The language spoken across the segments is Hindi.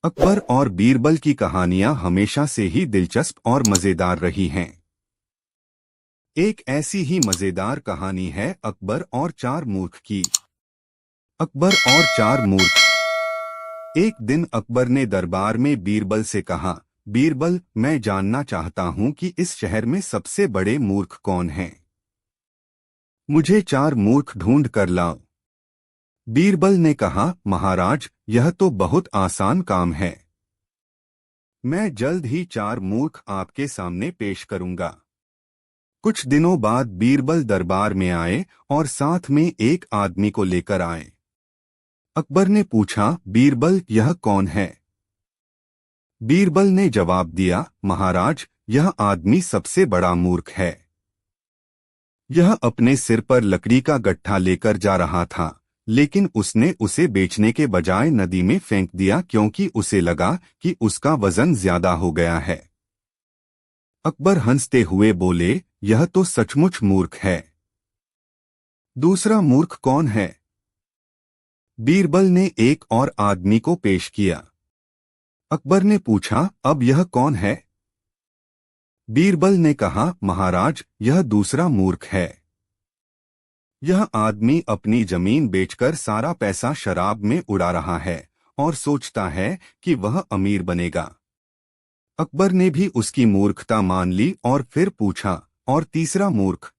अकबर और बीरबल की कहानियां हमेशा से ही दिलचस्प और मजेदार रही हैं। एक ऐसी ही मजेदार कहानी है अकबर और चार मूर्ख की। अकबर और चार मूर्ख। एक दिन अकबर ने दरबार में बीरबल से कहा, बीरबल, मैं जानना चाहता हूं कि इस शहर में सबसे बड़े मूर्ख कौन हैं। मुझे चार मूर्ख ढूंढ कर लाओ। बीरबल ने कहा, महाराज, यह तो बहुत आसान काम है। मैं जल्द ही चार मूर्ख आपके सामने पेश करूंगा। कुछ दिनों बाद बीरबल दरबार में आए और साथ में एक आदमी को लेकर आए। अकबर ने पूछा, बीरबल, यह कौन है। बीरबल ने जवाब दिया, महाराज, यह आदमी सबसे बड़ा मूर्ख है। यह अपने सिर पर लकड़ी का गट्ठा लेकर जा रहा था, लेकिन उसने उसे बेचने के बजाय नदी में फेंक दिया क्योंकि उसे लगा कि उसका वजन ज्यादा हो गया है। अकबर हंसते हुए बोले, यह तो सचमुच मूर्ख है। दूसरा मूर्ख कौन है। बीरबल ने एक और आदमी को पेश किया। अकबर ने पूछा, अब यह कौन है। बीरबल ने कहा, महाराज, यह दूसरा मूर्ख है। यह आदमी अपनी जमीन बेचकर सारा पैसा शराब में उड़ा रहा है और सोचता है कि वह अमीर बनेगा। अकबर ने भी उसकी मूर्खता मान ली और फिर पूछा, और तीसरा मूर्ख।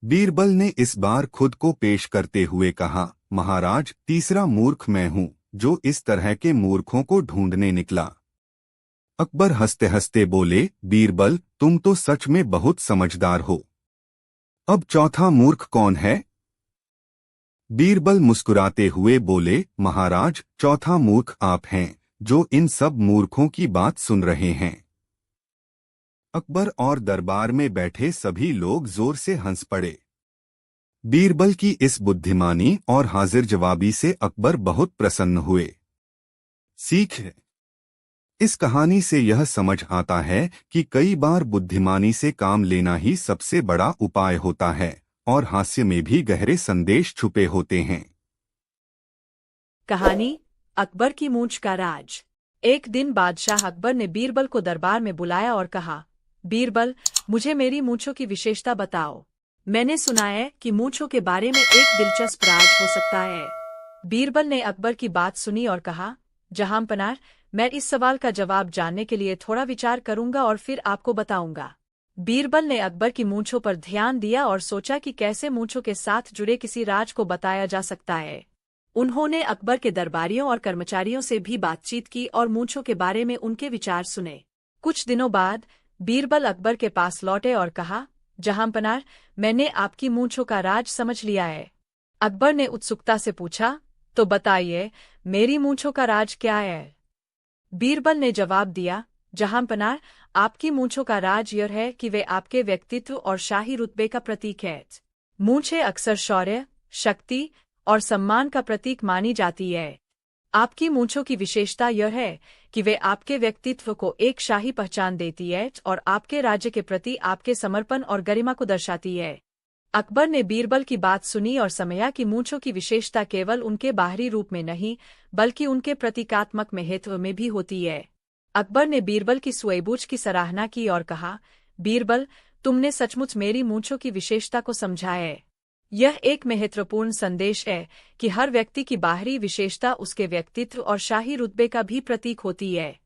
बीरबल ने इस बार खुद को पेश करते हुए कहा, महाराज, तीसरा मूर्ख मैं हूं, जो इस तरह के मूर्खों को ढूंढने निकला। अकबर हंसते हंसते बोले, बीरबल, तुम तो सच में बहुत समझदार हो। अब चौथा मूर्ख कौन है। बीरबल मुस्कुराते हुए बोले, महाराज, चौथा मूर्ख आप हैं, जो इन सब मूर्खों की बात सुन रहे हैं। अकबर और दरबार में बैठे सभी लोग जोर से हंस पड़े। बीरबल की इस बुद्धिमानी और हाजिर जवाबी से अकबर बहुत प्रसन्न हुए। सीख है। इस कहानी से यह समझ आता है कि कई बार बुद्धिमानी से काम लेना ही सबसे बड़ा उपाय होता है और हास्य में भी गहरे संदेश छुपे होते हैं। कहानी अकबर की मूंछ का राज। एक दिन बादशाह अकबर ने बीरबल को दरबार में बुलाया और कहा, बीरबल, मुझे मेरी मूंछों की विशेषता बताओ। मैंने सुना है कि मूंछों के बारे में एक दिलचस्प राज हो सकता है। बीरबल ने अकबर की बात सुनी और कहा, जहांपनाह, मैं इस सवाल का जवाब जानने के लिए थोड़ा विचार करूंगा और फिर आपको बताऊंगा। बीरबल ने अकबर की मूंछों पर ध्यान दिया और सोचा कि कैसे मूंछों के साथ जुड़े किसी राज को बताया जा सकता है। उन्होंने अकबर के दरबारियों और कर्मचारियों से भी बातचीत की और मूंछों के बारे में उनके विचार सुने। कुछ दिनों बाद बीरबल अकबर के पास लौटे और कहा, जहांपनाह, मैंने आपकी मूंछों का राज समझ लिया है। अकबर ने उत्सुकता से पूछा, तो बताइए, मेरी मूंछों का राज क्या है। बीरबल ने जवाब दिया, जहांपनाह, आपकी मूंछों का राज यह है कि वे आपके व्यक्तित्व और शाही रुतबे का प्रतीक है। मूंछें अक्सर शौर्य, शक्ति और सम्मान का प्रतीक मानी जाती है। आपकी मूंछों की विशेषता यह है कि वे आपके व्यक्तित्व को एक शाही पहचान देती है और आपके राज्य के प्रति आपके समर्पण और गरिमा को दर्शाती है। अकबर ने बीरबल की बात सुनी और समझा कि मूंछों की विशेषता केवल उनके बाहरी रूप में नहीं, बल्कि उनके प्रतीकात्मक महत्व में भी होती है। अकबर ने बीरबल की सूझबूझ की सराहना की और कहा, बीरबल, तुमने सचमुच मेरी मूंछों की विशेषता को समझा है। यह एक महत्वपूर्ण संदेश है कि हर व्यक्ति की बाहरी विशेषता उसके व्यक्तित्व और शाही रुतबे का भी प्रतीक होती है।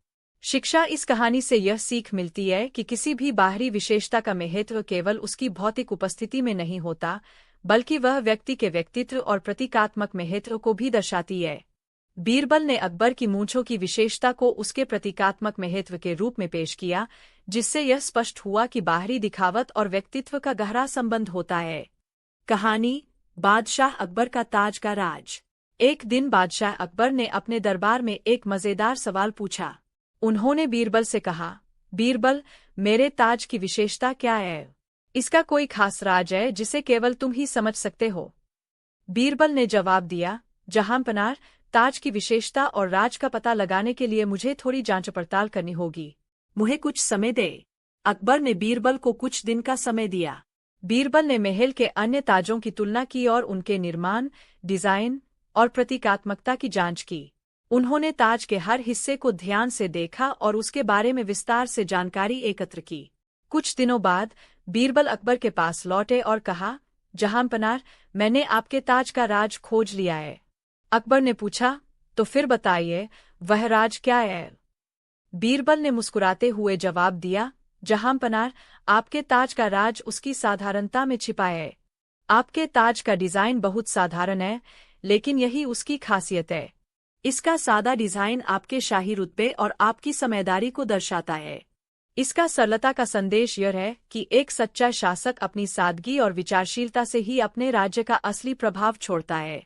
शिक्षा। इस कहानी से यह सीख मिलती है कि किसी भी बाहरी विशेषता का महत्व केवल उसकी भौतिक उपस्थिति में नहीं होता, बल्कि वह व्यक्ति के व्यक्तित्व और प्रतीकात्मक महत्व को भी दर्शाती है। बीरबल ने अकबर की मूंछों की विशेषता को उसके प्रतीकात्मक महत्व के रूप में पेश किया, जिससे यह स्पष्ट हुआ कि बाहरी दिखावट और व्यक्तित्व का गहरा संबंध होता है। कहानी बादशाह अकबर का ताज का राज। एक दिन बादशाह अकबर ने अपने दरबार में एक मजेदार सवाल पूछा। उन्होंने बीरबल से कहा, बीरबल, मेरे ताज की विशेषता क्या है। इसका कोई खास राज है जिसे केवल तुम ही समझ सकते हो। बीरबल ने जवाब दिया, जहांपनाह, ताज की विशेषता और राज का पता लगाने के लिए मुझे थोड़ी जांच पड़ताल करनी होगी। मुझे कुछ समय दे। अकबर ने बीरबल को कुछ दिन का समय दिया। बीरबल ने महल के अन्य ताजों की तुलना की और उनके निर्माण, डिजाइन और प्रतीकात्मकता की जांच की। उन्होंने ताज के हर हिस्से को ध्यान से देखा और उसके बारे में विस्तार से जानकारी एकत्र की। कुछ दिनों बाद बीरबल अकबर के पास लौटे और कहा, जहांपनाह, मैंने आपके ताज का राज खोज लिया है। अकबर ने पूछा, तो फिर बताइए, वह राज क्या है? बीरबल ने मुस्कुराते हुए जवाब दिया, जहांपनाह, आपके ताज का राज उसकी साधारणता में छिपा है। आपके ताज का डिजाइन बहुत साधारण है, लेकिन यही उसकी खासियत है। इसका सादा डिजाइन आपके शाही रुतबे और आपकी समझदारी को दर्शाता है। इसका सरलता का संदेश यह है कि एक सच्चा शासक अपनी सादगी और विचारशीलता से ही अपने राज्य का असली प्रभाव छोड़ता है।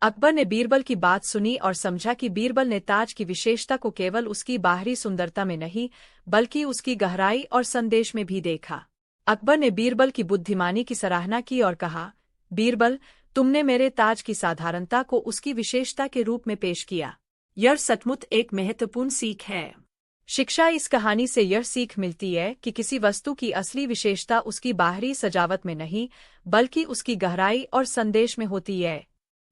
अकबर ने बीरबल की बात सुनी और समझा कि बीरबल ने ताज की विशेषता को केवल उसकी बाहरी सुंदरता में नहीं, बल्कि उसकी गहराई और संदेश में भी देखा। अकबर ने बीरबल की बुद्धिमानी की सराहना की और कहा, बीरबल, तुमने मेरे ताज की साधारणता को उसकी विशेषता के रूप में पेश किया। यह सचमुच एक महत्वपूर्ण सीख है। शिक्षा इस कहानी से यह सीख मिलती है कि किसी वस्तु की असली विशेषता उसकी बाहरी सजावट में नहीं, बल्कि उसकी गहराई और संदेश में होती है।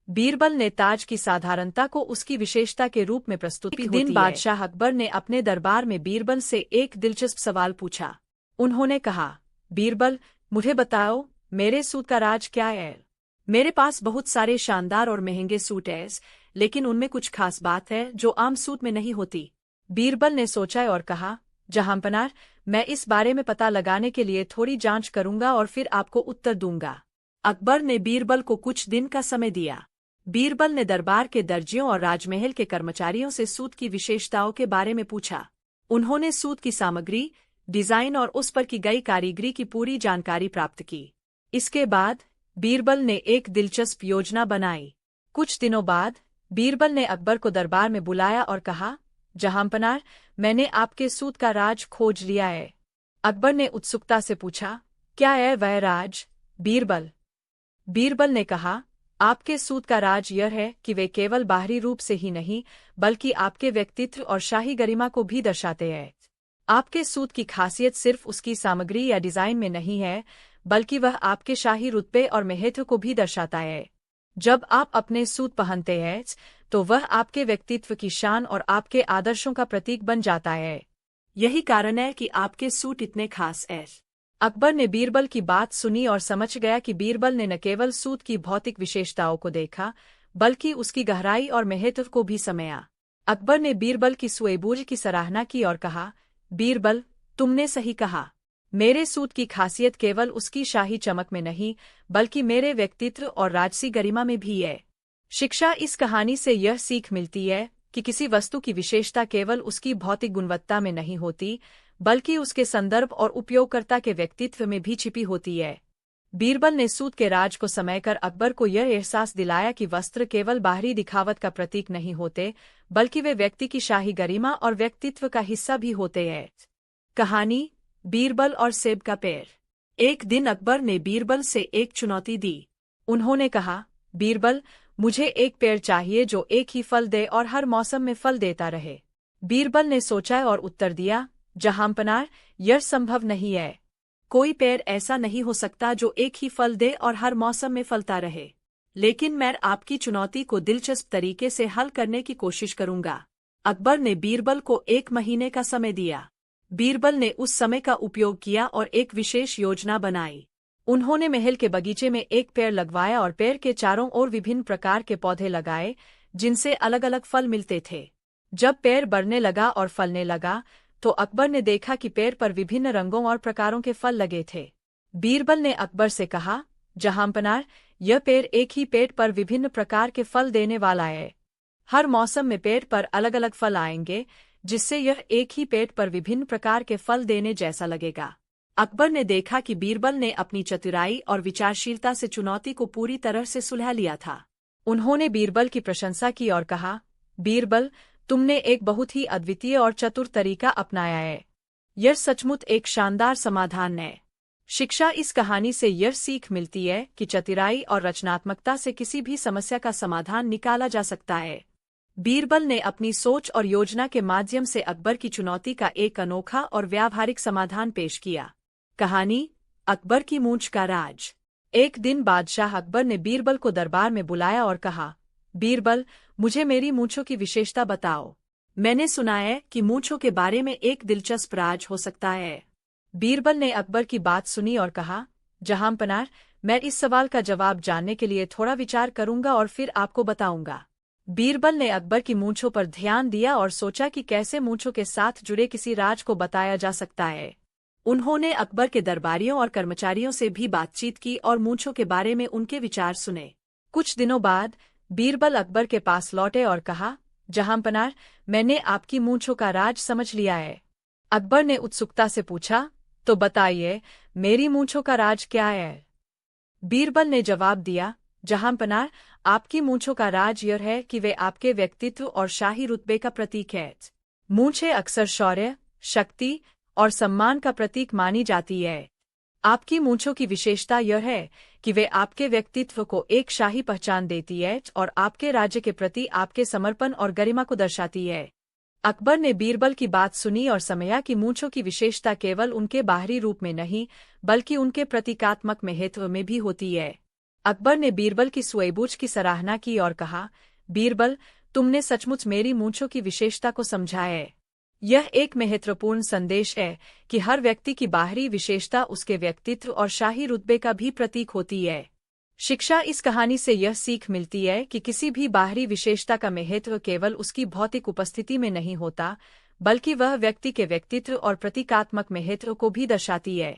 बीरबल ने ताज की साधारणता को उसकी विशेषता के रूप में प्रस्तुत की। एक दिन बादशाह अकबर ने अपने दरबार में बीरबल से एक दिलचस्प सवाल पूछा। उन्होंने कहा, बीरबल, मुझे बताओ, मेरे सूट का राज क्या है? मेरे पास बहुत सारे शानदार और महंगे सूट हैं, लेकिन उनमें कुछ खास बात है जो आम सूट में नहीं होती। बीरबल ने सोचा और कहा, जहांपनाह, मैं इस बारे में पता लगाने के लिए थोड़ी जांच करूंगा और फिर आपको उत्तर दूंगा। अकबर ने बीरबल को कुछ दिन का समय दिया। बीरबल ने दरबार के दर्जियों और राजमहल के कर्मचारियों से सूट की विशेषताओं के बारे में पूछा। उन्होंने सूट की सामग्री, डिजाइन और उस पर की गई कारीगरी की पूरी जानकारी प्राप्त की। इसके बाद बीरबल ने एक दिलचस्प योजना बनाई। कुछ दिनों बाद बीरबल ने अकबर को दरबार में बुलाया और कहा, जहांपनाह, मैंने आपके सूट का राज खोज लिया है। अकबर ने उत्सुकता से पूछा, क्या है वह राज, बीरबल? बीरबल ने कहा, आपके सूट का राज यह है कि वे केवल बाहरी रूप से ही नहीं, बल्कि आपके व्यक्तित्व और शाही गरिमा को भी दर्शाते हैं। आपके सूट की खासियत सिर्फ उसकी सामग्री या डिजाइन में नहीं है, बल्कि वह आपके शाही रुतबे और महत्व को भी दर्शाता है। जब आप अपने सूट पहनते हैं, तो वह आपके व्यक्तित्व की शान और आपके आदर्शों का प्रतीक बन जाता है। यही कारण है कि आपके सूट इतने खास हैं। अकबर ने बीरबल की बात सुनी और समझ गया कि बीरबल ने न केवल सूट की भौतिक विशेषताओं को देखा, बल्कि उसकी गहराई और महत्व को भी समझा। अकबर ने बीरबल की सूझबूझ की सराहना की और कहा, बीरबल, तुमने सही कहा। मेरे सूट की खासियत केवल उसकी शाही चमक में नहीं, बल्कि मेरे व्यक्तित्व और राजसी गरिमा में भी है। शिक्षा इस कहानी से यह सीख मिलती है कि किसी वस्तु की विशेषता केवल उसकी भौतिक गुणवत्ता में नहीं होती, बल्कि उसके संदर्भ और उपयोगकर्ता के व्यक्तित्व में भी छिपी होती है। बीरबल ने सूट के राज को समझकर अकबर को यह एहसास दिलाया कि वस्त्र केवल बाहरी दिखावट का प्रतीक नहीं होते, बल्कि वे व्यक्ति की शाही गरिमा और व्यक्तित्व का हिस्सा भी होते हैं। कहानी, बीरबल और सेब का पेड़। एक दिन अकबर ने बीरबल से एक चुनौती दी। उन्होंने कहा, बीरबल, मुझे एक पेड़ चाहिए जो एक ही फल दे और हर मौसम में फल देता रहे। बीरबल ने सोचा और उत्तर दिया, जहांपनाह, यह संभव नहीं है। कोई पेड़ ऐसा नहीं हो सकता जो एक ही फल दे और हर मौसम में फलता रहे। लेकिन मैं आपकी चुनौती को दिलचस्प तरीके से हल करने की कोशिश करूंगा। अकबर ने बीरबल को 1 महीने का समय दिया। बीरबल ने उस समय का उपयोग किया और एक विशेष योजना बनाई। उन्होंने महल के बगीचे में एक पेड़ लगवाया और पेड़ के चारों ओर विभिन्न प्रकार के पौधे लगाए, जिनसे अलग अलग फल मिलते थे। जब पेड़ बढ़ने लगा और फलने लगा, तो अकबर ने देखा कि पेड़ पर विभिन्न रंगों और प्रकारों के फल लगे थे। बीरबल ने अकबर से कहा, जहांपनाह, यह पेड़ एक ही पेड़ पर विभिन्न प्रकार के फल देने वाला है। हर मौसम में पेड़ पर अलग अलग फल आएंगे, जिससे यह एक ही पेड़ पर विभिन्न प्रकार के फल देने जैसा लगेगा। अकबर ने देखा कि बीरबल ने अपनी चतुराई और विचारशीलता से चुनौती को पूरी तरह से सुलझा लिया था। उन्होंने बीरबल की प्रशंसा की और कहा, बीरबल, तुमने एक बहुत ही अद्वितीय और चतुर तरीका अपनाया है। यह सचमुच एक शानदार समाधान है। शिक्षा इस कहानी से यह सीख मिलती है कि चतुराई और रचनात्मकता से किसी भी समस्या का समाधान निकाला जा सकता है। बीरबल ने अपनी सोच और योजना के माध्यम से अकबर की चुनौती का एक अनोखा और व्यावहारिक समाधान पेश किया। कहानी, अकबर की मूंछ का राज। एक दिन बादशाह अकबर ने बीरबल को दरबार में बुलाया और कहा, बीरबल, मुझे मेरी मूंछों की विशेषता बताओ। मैंने सुना है कि मूंछों के बारे में एक दिलचस्प राज हो सकता है। बीरबल ने अकबर की बात सुनी और कहा, जहांपनाह, मैं इस सवाल का जवाब जानने के लिए थोड़ा विचार करूंगा और फिर आपको बताऊंगा। बीरबल ने अकबर की मूंछों पर ध्यान दिया और सोचा कि कैसे मूंछों के साथ जुड़े किसी राज को बताया जा सकता है। उन्होंने अकबर के दरबारियों और कर्मचारियों से भी बातचीत की और मूंछों के बारे में उनके विचार सुने। कुछ दिनों बाद बीरबल अकबर के पास लौटे और कहा, जहांपनाह, मैंने आपकी मूंछों का राज समझ लिया है। अकबर ने उत्सुकता से पूछा, तो बताइए, मेरी मूंछों का राज क्या है? बीरबल ने जवाब दिया, जहांपनाह, आपकी मूंछों का राज यह है कि वे आपके व्यक्तित्व और शाही रुतबे का प्रतीक है। मूंछें अक्सर शौर्य, शक्ति और सम्मान का प्रतीक मानी जाती है। आपकी मूंछों की विशेषता यह है कि वे आपके व्यक्तित्व को एक शाही पहचान देती है और आपके राज्य के प्रति आपके समर्पण और गरिमा को दर्शाती है। अकबर ने बीरबल की बात सुनी और समझा कि मूंछों की विशेषता केवल उनके बाहरी रूप में नहीं, बल्कि उनके प्रतीकात्मक महत्व में भी होती है। अकबर ने बीरबल की सूझबूझ की सराहना की और कहा, बीरबल, तुमने सचमुच मेरी मूंछों की विशेषता को समझा है। यह एक महत्वपूर्ण संदेश है कि हर व्यक्ति की बाहरी विशेषता उसके व्यक्तित्व और शाही रुतबे का भी प्रतीक होती है। शिक्षा इस कहानी से यह सीख मिलती है कि किसी भी बाहरी विशेषता का महत्व केवल उसकी भौतिक उपस्थिति में नहीं होता, बल्कि वह व्यक्ति के व्यक्तित्व और प्रतीकात्मक महत्व को भी दर्शाती है।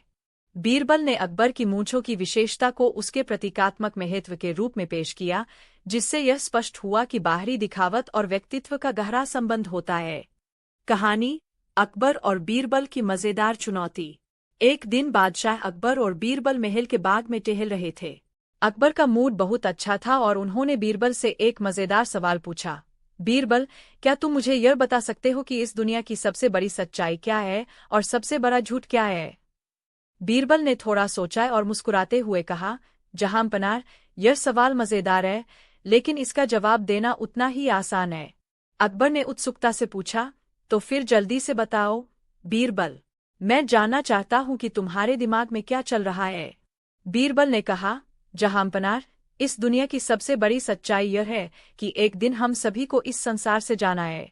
बीरबल ने अकबर की मूंछों की विशेषता को उसके प्रतीकात्मक महत्व के रूप में पेश किया, जिससे यह स्पष्ट हुआ कि बाहरी दिखावट और व्यक्तित्व का गहरा संबंध होता है। कहानी, अकबर और बीरबल की मजेदार चुनौती। एक दिन बादशाह अकबर और बीरबल महल के बाग में टहल रहे थे। अकबर का मूड बहुत अच्छा था और उन्होंने बीरबल से एक मजेदार सवाल पूछा, बीरबल, क्या तुम मुझे यह बता सकते हो कि इस दुनिया की सबसे बड़ी सच्चाई क्या है और सबसे बड़ा झूठ क्या है? बीरबल ने थोड़ा सोचा और मुस्कुराते हुए कहा, जहांपनाह, यह सवाल मजेदार है, लेकिन इसका जवाब देना उतना ही आसान है। अकबर ने उत्सुकता से पूछा, तो फिर जल्दी से बताओ बीरबल, मैं जानना चाहता हूं कि तुम्हारे दिमाग में क्या चल रहा है। बीरबल ने कहा, जहांपनाह, इस दुनिया की सबसे बड़ी सच्चाई यह है कि एक दिन हम सभी को इस संसार से जाना है,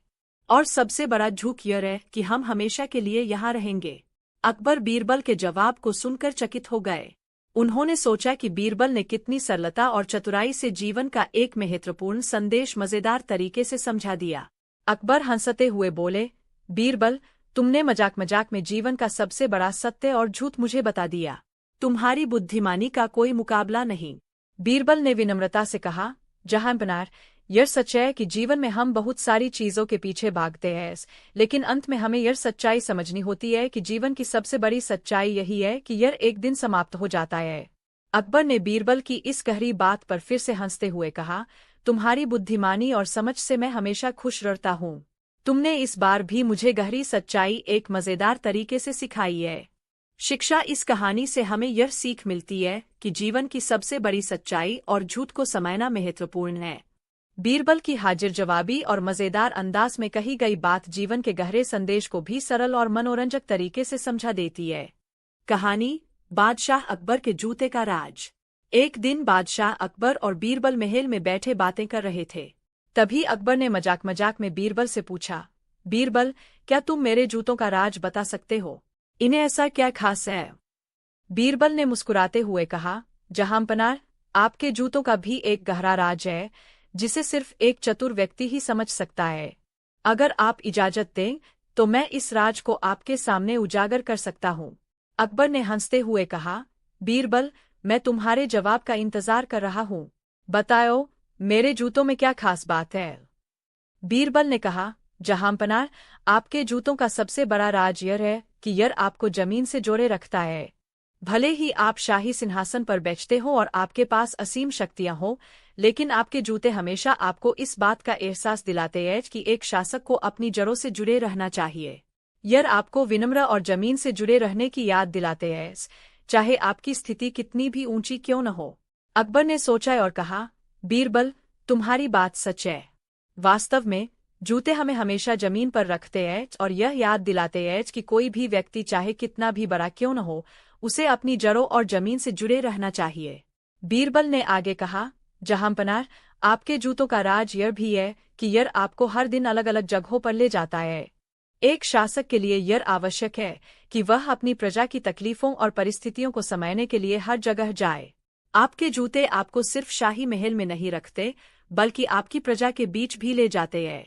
और सबसे बड़ा झूठ यह है कि हम हमेशा के लिए यहाँ रहेंगे। अकबर बीरबल के जवाब को सुनकर चकित हो गए। उन्होंने सोचा कि बीरबल ने कितनी सरलता और चतुराई से जीवन का एक महत्वपूर्ण संदेश मजेदार तरीके से समझा दिया। अकबर हंसते हुए बोले, बीरबल, तुमने मजाक मजाक में जीवन का सबसे बड़ा सत्य और झूठ मुझे बता दिया। तुम्हारी बुद्धिमानी का कोई मुकाबला नहीं। बीरबल ने विनम्रता से कहा, जहांपनाह, यह सच है कि जीवन में हम बहुत सारी चीजों के पीछे भागते हैं, लेकिन अंत में हमें यह सच्चाई समझनी होती है कि जीवन की सबसे बड़ी सच्चाई यही है कि यह एक दिन समाप्त हो जाता है। अकबर ने बीरबल की इस गहरी बात पर फिर से हंसते हुए कहा, तुम्हारी बुद्धिमानी और समझ से मैं हमेशा खुश रहता हूँ। तुमने इस बार भी मुझे गहरी सच्चाई एक मजेदार तरीके से सिखाई है। शिक्षा इस कहानी से हमें यह सीख मिलती है कि जीवन की सबसे बड़ी सच्चाई और झूठ को समझना महत्वपूर्ण है। बीरबल की हाजिर जवाबी और मजेदार अंदाज में कही गई बात जीवन के गहरे संदेश को भी सरल और मनोरंजक तरीके से समझा देती है। कहानी, बादशाह अकबर के जूते का राज। एक दिन बादशाह अकबर और बीरबल महल में बैठे बातें कर रहे थे। तभी अकबर ने मजाक मजाक में बीरबल से पूछा, बीरबल, क्या तुम मेरे जूतों का राज बता सकते हो? इन्हें ऐसा क्या खास है? बीरबल ने मुस्कुराते हुए कहा, जहांपनाह, आपके जूतों का भी एक गहरा राज है, जिसे सिर्फ एक चतुर व्यक्ति ही समझ सकता है। अगर आप इजाजत दें तो मैं इस राज को आपके सामने उजागर कर सकता हूँ। अकबर ने हंसते हुए कहा, बीरबल, मैं तुम्हारे जवाब का इंतजार कर रहा हूँ। बताओ, मेरे जूतों में क्या खास बात है? बीरबल ने कहा, जहांपनाह, आपके जूतों का सबसे बड़ा राज यह है कि यह आपको जमीन से जोड़े रखता है। भले ही आप शाही सिंहासन पर बैठते हो और आपके पास असीम शक्तियां हो, लेकिन आपके जूते हमेशा आपको इस बात का एहसास दिलाते हैं कि एक शासक को अपनी जड़ों से जुड़े रहना चाहिए। यह आपको विनम्र और जमीन से जुड़े रहने की याद दिलाते हैं, चाहे आपकी स्थिति कितनी भी ऊंची क्यों न हो। अकबर ने सोचा और कहा, बीरबल, तुम्हारी बात सच है। वास्तव में जूते हमें हमेशा जमीन पर रखते हैं और यह याद दिलाते हैं कि कोई भी व्यक्ति चाहे कितना भी बड़ा क्यों न हो, उसे अपनी जड़ों और जमीन से जुड़े रहना चाहिए। बीरबल ने आगे कहा, जहांपनाह, आपके जूतों का राज यह भी है कि यह आपको हर दिन अलग अलग जगहों पर ले जाता है। एक शासक के लिए यह आवश्यक है कि वह अपनी प्रजा की तकलीफों और परिस्थितियों को समझने के लिए हर जगह जाए। आपके जूते आपको सिर्फ शाही महल में नहीं रखते, बल्कि आपकी प्रजा के बीच भी ले जाते हैं।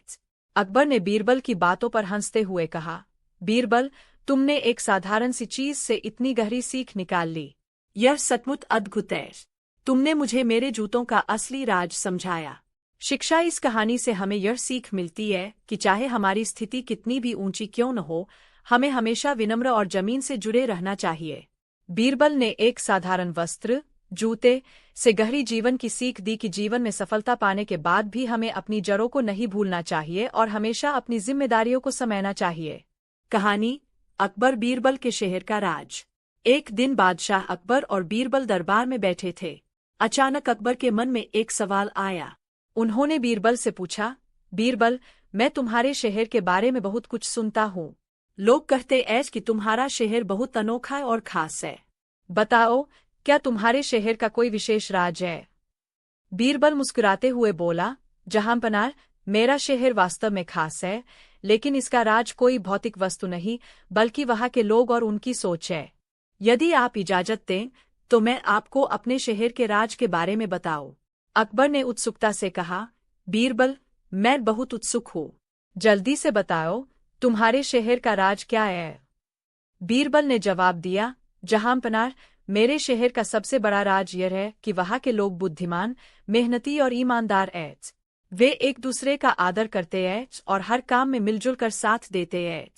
अकबर ने बीरबल की बातों पर हंसते हुए कहा, बीरबल, तुमने एक साधारण सी चीज से इतनी गहरी सीख निकाल ली। यह सचमुच अद्भुत है। तुमने मुझे मेरे जूतों का असली राज समझाया। शिक्षा इस कहानी से हमें यह सीख मिलती है कि चाहे हमारी स्थिति कितनी भी ऊंची क्यों न हो, हमें हमेशा विनम्र और जमीन से जुड़े रहना चाहिए। बीरबल ने एक साधारण वस्त्र, जूते से गहरी जीवन की सीख दी कि जीवन में सफलता पाने के बाद भी हमें अपनी जड़ों को नहीं भूलना चाहिए और हमेशा अपनी जिम्मेदारियों को समझना चाहिए। कहानी अकबर बीरबल के शहर का राज। एक दिन बादशाह अकबर और बीरबल दरबार में बैठे थे। अचानक अकबर के मन में एक सवाल आया। उन्होंने बीरबल से पूछा, बीरबल, मैं तुम्हारे शहर के बारे में बहुत कुछ सुनता हूँ। लोग कहते हैं कि तुम्हारा शहर बहुत अनोखा और खास है। बताओ, क्या तुम्हारे शहर का कोई विशेष राज है? बीरबल मुस्कुराते हुए बोला, जहांपनाह, मेरा शहर वास्तव में खास है, लेकिन इसका राज कोई भौतिक वस्तु नहीं, बल्कि वहाँ के लोग और उनकी सोच है। यदि आप इजाजत दें, तो मैं आपको अपने शहर के राज के बारे में बताऊं। अकबर ने उत्सुकता से कहा, बीरबल, मैं बहुत उत्सुक हूँ। जल्दी से बताओ, तुम्हारे शहर का राज क्या है? बीरबल ने जवाब दिया, जहांपनाह, मेरे शहर का सबसे बड़ा राज यह है कि वहाँ के लोग बुद्धिमान, मेहनती और ईमानदार हैं। वे एक दूसरे का आदर करते हैं और हर काम में मिलजुल कर साथ देते हैं।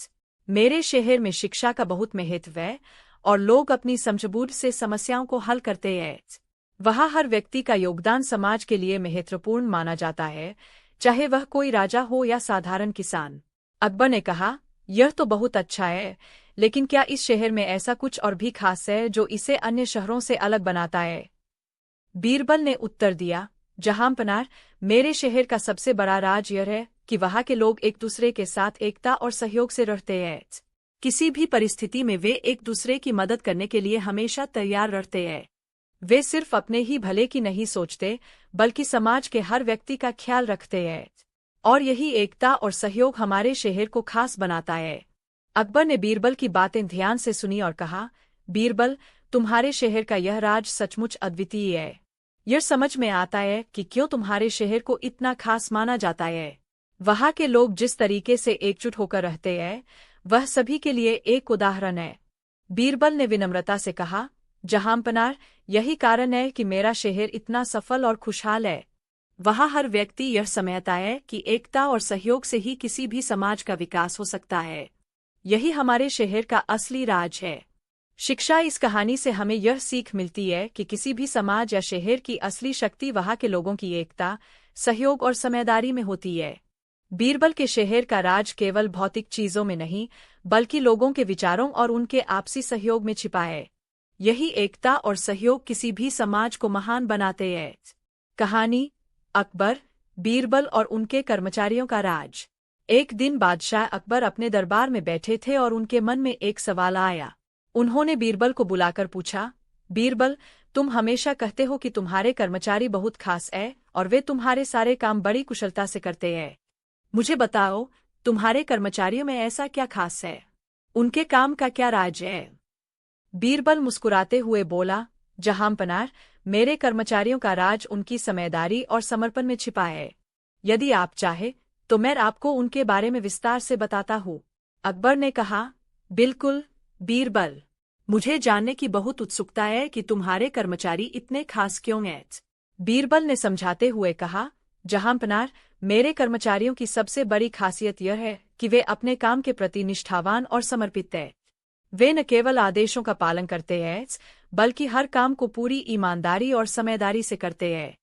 मेरे शहर में शिक्षा का बहुत महत्व है और लोग अपनी समझबूझ से समस्याओं को हल करते हैं। वहाँ हर व्यक्ति का योगदान समाज के लिए महत्वपूर्ण माना जाता है, चाहे वह कोई राजा हो या साधारण किसान। अकबर ने कहा, यह तो बहुत अच्छा है, लेकिन क्या इस शहर में ऐसा कुछ और भी खास है जो इसे अन्य शहरों से अलग बनाता है? बीरबल ने उत्तर दिया, जहांपनाह, मेरे शहर का सबसे बड़ा राज यह है कि वहाँ के लोग एक दूसरे के साथ एकता और सहयोग से रहते हैं। किसी भी परिस्थिति में वे एक दूसरे की मदद करने के लिए हमेशा तैयार रहते हैं। वे सिर्फ अपने ही भले की नहीं सोचते, बल्कि समाज के हर व्यक्ति का ख्याल रखते हैं। और यही एकता और सहयोग हमारे शहर को खास बनाता है। अकबर ने बीरबल की बातें ध्यान से सुनी और कहा, बीरबल, तुम्हारे शहर का यह राज सचमुच अद्वितीय है। यह समझ में आता है कि क्यों तुम्हारे शहर को इतना खास माना जाता है। वहाँ के लोग जिस तरीके से एकजुट होकर रहते हैं, वह सभी के लिए एक उदाहरण है। बीरबल ने विनम्रता से कहा, जहांपनाह, यही कारण है कि मेरा शहर इतना सफल और खुशहाल है। वहाँ हर व्यक्ति यह समझता है कि एकता और सहयोग से ही किसी भी समाज का विकास हो सकता है। यही हमारे शहर का असली राज है। शिक्षा इस कहानी से हमें यह सीख मिलती है कि किसी भी समाज या शहर की असली शक्ति वहाँ के लोगों की एकता, सहयोग और समझदारी में होती है। बीरबल के शहर का राज केवल भौतिक चीजों में नहीं, बल्कि लोगों के विचारों और उनके आपसी सहयोग में छिपा है। यही एकता और सहयोग किसी भी समाज को महान बनाते हैं। कहानी अकबर, बीरबल और उनके कर्मचारियों का राज। एक दिन बादशाह अकबर अपने दरबार में बैठे थे और उनके मन में एक सवाल आया। उन्होंने बीरबल को बुलाकर पूछा, बीरबल, तुम हमेशा कहते हो कि तुम्हारे कर्मचारी बहुत खास है और वे तुम्हारे सारे काम बड़ी कुशलता से करते हैं। मुझे बताओ, तुम्हारे कर्मचारियों में ऐसा क्या खास है? उनके काम का क्या राज है? बीरबल मुस्कुराते हुए बोला, जहांपनाह, मेरे कर्मचारियों का राज उनकी समझदारी और समर्पण में छिपा है। यदि आप चाहे तो मैं आपको उनके बारे में विस्तार से बताता हूँ। अकबर ने कहा, बिल्कुल बीरबल, मुझे जानने की बहुत उत्सुकता है कि तुम्हारे कर्मचारी इतने खास क्यों हैं। बीरबल ने समझाते हुए कहा, जहांपनाह, मेरे कर्मचारियों की सबसे बड़ी खासियत यह है कि वे अपने काम के प्रति निष्ठावान और समर्पित हैं। वे न केवल आदेशों का पालन करते हैं, बल्कि हर काम को पूरी ईमानदारी और समझदारी से करते हैं।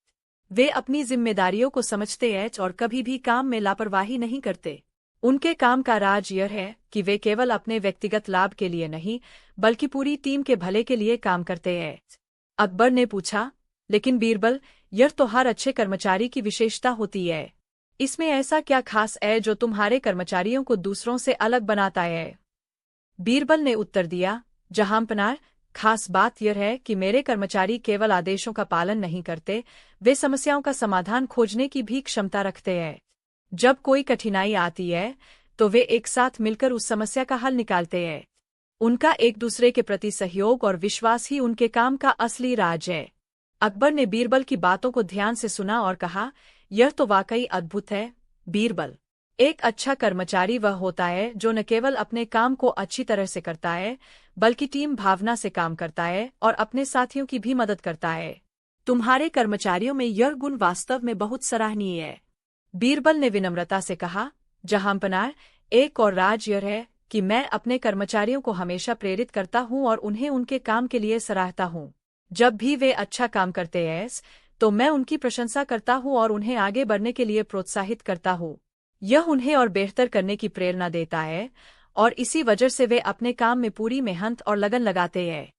वे अपनी जिम्मेदारियों को समझते हैं और कभी भी काम में लापरवाही नहीं करते। उनके काम का राज यह है कि वे केवल अपने व्यक्तिगत लाभ के लिए नहीं, बल्कि पूरी टीम के भले के लिए काम करते हैं। अकबर ने पूछा, लेकिन बीरबल, यह तो हर अच्छे कर्मचारी की विशेषता होती है। इसमें ऐसा क्या खास है जो तुम्हारे कर्मचारियों को दूसरों से अलग बनाता है? बीरबल ने उत्तर दिया, जहांपनाह, खास बात यह है कि मेरे कर्मचारी केवल आदेशों का पालन नहीं करते, वे समस्याओं का समाधान खोजने की भी क्षमता रखते हैं। जब कोई कठिनाई आती है तो वे एक साथ मिलकर उस समस्या का हल निकालते हैं। उनका एक दूसरे के प्रति सहयोग और विश्वास ही उनके काम का असली राज है। अकबर ने बीरबल की बातों को ध्यान से सुना और कहा, यह तो वाकई अद्भुत है बीरबल। एक अच्छा कर्मचारी वह होता है जो न केवल अपने काम को अच्छी तरह से करता है, बल्कि टीम भावना से काम करता है और अपने साथियों की भी मदद करता है। तुम्हारे कर्मचारियों में यह गुण वास्तव में बहुत सराहनीय है। बीरबल ने विनम्रता से कहा, जहांपनाह, एक और राज यह है कि मैं अपने कर्मचारियों को हमेशा प्रेरित करता हूं और उन्हें उनके काम के लिए सराहता हूं। जब भी वे अच्छा काम करते हैं तो मैं उनकी प्रशंसा करता हूं और उन्हें आगे बढ़ने के लिए प्रोत्साहित करता हूं। यह उन्हें और बेहतर करने की प्रेरणा देता है और इसी वजह से वे अपने काम में पूरी मेहनत और लगन लगाते हैं।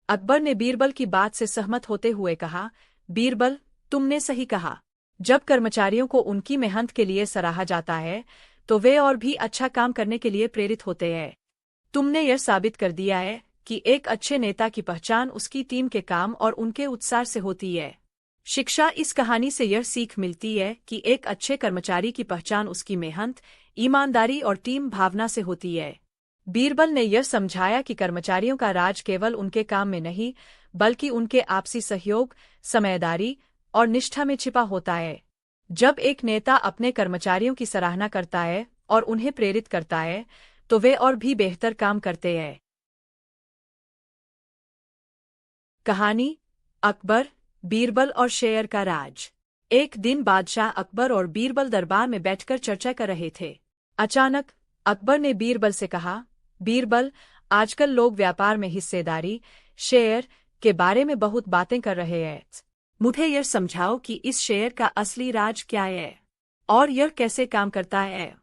अकबर ने बीरबल की बात से सहमत होते हुए कहा, बीरबल, तुमने सही कहा। जब कर्मचारियों को उनकी मेहनत के लिए सराहा जाता है तो वे और भी अच्छा काम करने के लिए प्रेरित होते हैं। तुमने यह साबित कर दिया है कि एक अच्छे नेता की पहचान उसकी टीम के काम और उनके उत्साह से होती है। शिक्षा, इस कहानी से यह सीख मिलती है कि एक अच्छे कर्मचारी की पहचान उसकी मेहनत, ईमानदारी और टीम भावना से होती है। बीरबल ने यह समझाया कि कर्मचारियों का राज केवल उनके काम में नहीं, बल्कि उनके आपसी सहयोग, समझदारी और निष्ठा में छिपा होता है। जब एक नेता अपने कर्मचारियों की सराहना करता है और उन्हें प्रेरित करता है, तो वे और भी बेहतर काम करते हैं। कहानी अकबर, बीरबल और शेर का राज। एक दिन बादशाह अकबर और बीरबल दरबार में बैठकर चर्चा कर रहे थे। अचानक अकबर ने बीरबल से कहा, बीरबल, आजकल लोग व्यापार में हिस्सेदारी, शेयर के बारे में बहुत बातें कर रहे हैं। मुझे यह समझाओ कि इस शेयर का असली राज क्या है और यह कैसे काम करता है।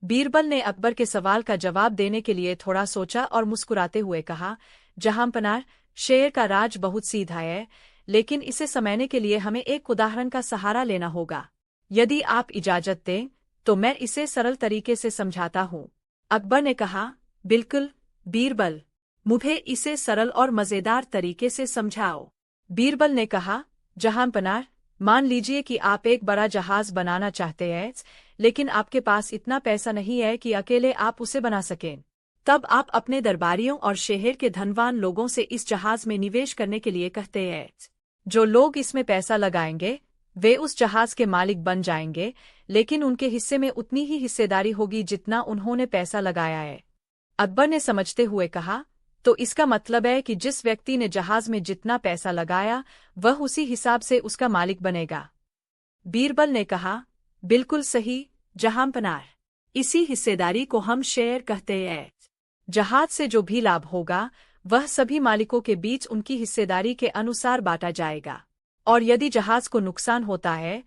बीरबल ने अकबर के सवाल का जवाब देने के लिए थोड़ा सोचा और मुस्कुराते हुए कहा, जहांपनाह, शेयर का राज बहुत सीधा है, लेकिन इसे समझने के लिए हमें एक उदाहरण का सहारा लेना होगा। यदि आप इजाजत दें तो मैं इसे सरल तरीके से समझाता हूँ। अकबर ने कहा, बिल्कुल बीरबल, मुझे इसे सरल और मज़ेदार तरीके से समझाओ। बीरबल ने कहा, जहांपनाह, मान लीजिए कि आप एक बड़ा जहाज बनाना चाहते हैं, लेकिन आपके पास इतना पैसा नहीं है कि अकेले आप उसे बना सकें। तब आप अपने दरबारियों और शहर के धनवान लोगों से इस जहाज में निवेश करने के लिए कहते हैं। जो लोग इसमें पैसा लगाएंगे वे उस जहाज के मालिक बन जाएंगे, लेकिन उनके हिस्से में उतनी ही हिस्सेदारी होगी जितना उन्होंने पैसा लगाया है। अकबर ने समझते हुए कहा, तो इसका मतलब है कि जिस व्यक्ति ने जहाज में जितना पैसा लगाया वह उसी हिसाब से उसका मालिक बनेगा। बीरबल ने कहा, बिल्कुल सही जहांपनाह, इसी हिस्सेदारी को हम शेयर कहते हैं। जहाज से जो भी लाभ होगा वह सभी मालिकों के बीच उनकी हिस्सेदारी के अनुसार बांटा जाएगा, और यदि जहाज को नुकसान होता है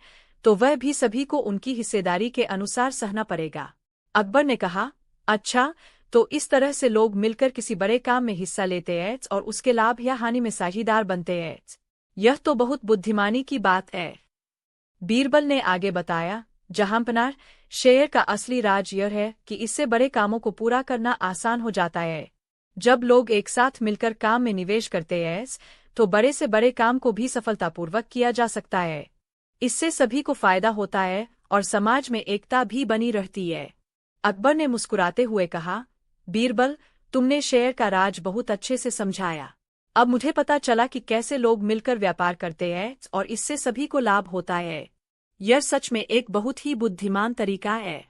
तो वह भी सभी को उनकी हिस्सेदारी के अनुसार सहना पड़ेगा। अकबर ने कहा, अच्छा, तो इस तरह से लोग मिलकर किसी बड़े काम में हिस्सा लेते हैं और उसके लाभ या हानि में साझीदार बनते हैं। यह तो बहुत बुद्धिमानी की बात है। बीरबल ने आगे बताया, जहांपनाह, शेयर का असली राज यह है कि इससे बड़े कामों को पूरा करना आसान हो जाता है। जब लोग एक साथ मिलकर काम में निवेश करते हैं तो बड़े से बड़े काम को भी सफलतापूर्वक किया जा सकता है। इससे सभी को फायदा होता है और समाज में एकता भी बनी रहती है। अकबर ने मुस्कुराते हुए कहा, बीरबल, तुमने शेयर का राज बहुत अच्छे से समझाया। अब मुझे पता चला कि कैसे लोग मिलकर व्यापार करते हैं और इससे सभी को लाभ होता है। यह सच में एक बहुत ही बुद्धिमान तरीका है।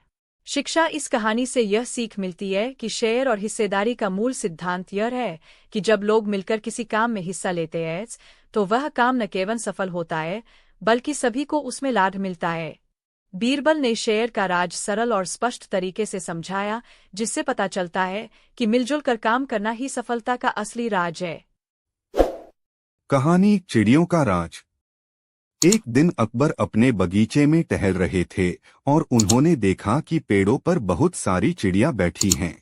शिक्षा, इस कहानी से यह सीख मिलती है कि शेयर और हिस्सेदारी का मूल सिद्धांत यह है कि जब लोग मिलकर किसी काम में हिस्सा लेते हैं तो वह काम न केवल सफल होता है बल्कि सभी को उसमें लाभ मिलता है। बीरबल ने शेयर का राज सरल और स्पष्ट तरीके से समझाया, जिससे पता चलता है कि मिलजुल कर काम करना ही सफलता का असली राज है। कहानी चिड़ियों का राज। एक दिन अकबर अपने बगीचे में टहल रहे थे और उन्होंने देखा कि पेड़ों पर बहुत सारी चिड़ियां बैठी हैं।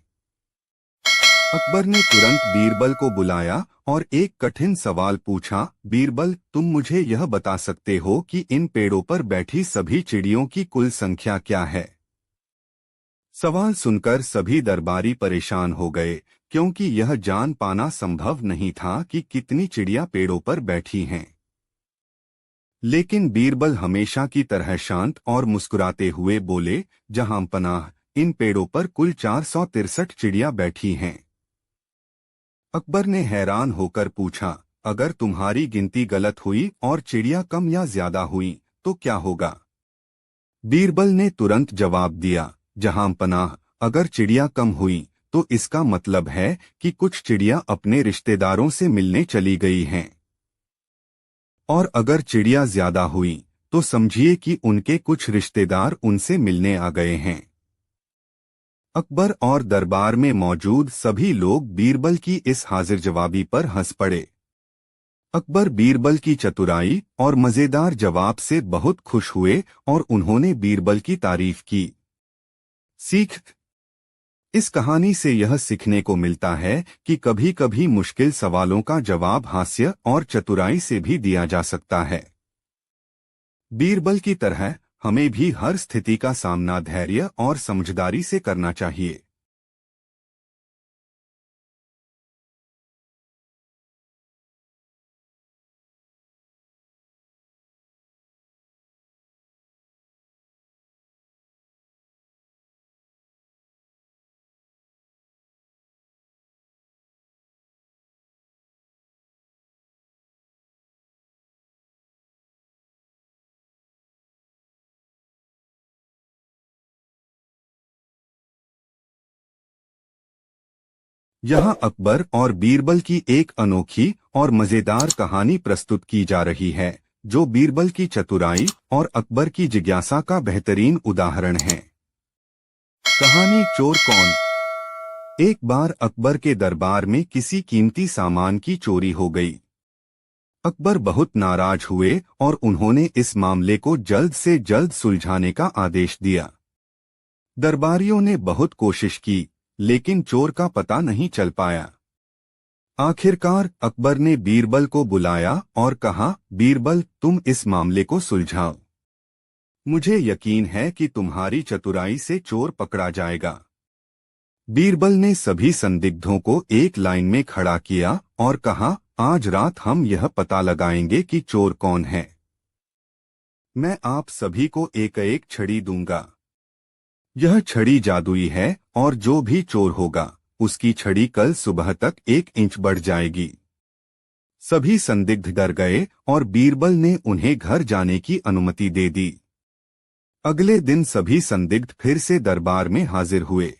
अकबर ने तुरंत बीरबल को बुलाया और एक कठिन सवाल पूछा, बीरबल, तुम मुझे यह बता सकते हो कि इन पेड़ों पर बैठी सभी चिड़ियों की कुल संख्या क्या है? सवाल सुनकर सभी दरबारी परेशान हो गए, क्योंकि यह जान पाना संभव नहीं था कि कितनी चिड़िया पेड़ों पर बैठी हैं। लेकिन बीरबल हमेशा की तरह शांत और मुस्कुराते हुए बोले, जहां पनाह, इन पेड़ों पर कुल 463 चिड़िया बैठी हैं। अकबर ने हैरान होकर पूछा, अगर तुम्हारी गिनती गलत हुई और चिड़िया कम या ज्यादा हुई तो क्या होगा? बीरबल ने तुरंत जवाब दिया, जहां पनाह, अगर चिड़िया कम हुई तो इसका मतलब है कि कुछ चिड़िया अपने रिश्तेदारों से मिलने चली गई हैं, और अगर चिड़िया ज्यादा हुई तो समझिए कि उनके कुछ रिश्तेदार उनसे मिलने आ गए हैं। अकबर और दरबार में मौजूद सभी लोग बीरबल की इस हाजिर जवाबी पर हंस पड़े। अकबर बीरबल की चतुराई और मजेदार जवाब से बहुत खुश हुए और उन्होंने बीरबल की तारीफ की। सीख: इस कहानी से यह सीखने को मिलता है कि कभी कभी मुश्किल सवालों का जवाब हास्य और चतुराई से भी दिया जा सकता है। बीरबल की तरह हमें भी हर स्थिति का सामना धैर्य और समझदारी से करना चाहिए। यहाँ अकबर और बीरबल की एक अनोखी और मजेदार कहानी प्रस्तुत की जा रही है, जो बीरबल की चतुराई और अकबर की जिज्ञासा का बेहतरीन उदाहरण है। कहानी चोर कौन? एक बार अकबर के दरबार में किसी कीमती सामान की चोरी हो गई। अकबर बहुत नाराज हुए और उन्होंने इस मामले को जल्द से जल्द सुलझाने का आदेश दिया। दरबारियों ने बहुत कोशिश की, लेकिन चोर का पता नहीं चल पाया। आखिरकार अकबर ने बीरबल को बुलाया और कहा, बीरबल, तुम इस मामले को सुलझाओ। मुझे यकीन है कि तुम्हारी चतुराई से चोर पकड़ा जाएगा। बीरबल ने सभी संदिग्धों को एक लाइन में खड़ा किया और कहा, आज रात हम यह पता लगाएंगे कि चोर कौन है। मैं आप सभी को एक एक छड़ी दूंगा। यह छड़ी जादुई है और जो भी चोर होगा उसकी छड़ी कल सुबह तक 1 इंच बढ़ जाएगी। सभी संदिग्ध डर गए और बीरबल ने उन्हें घर जाने की अनुमति दे दी। अगले दिन सभी संदिग्ध फिर से दरबार में हाजिर हुए।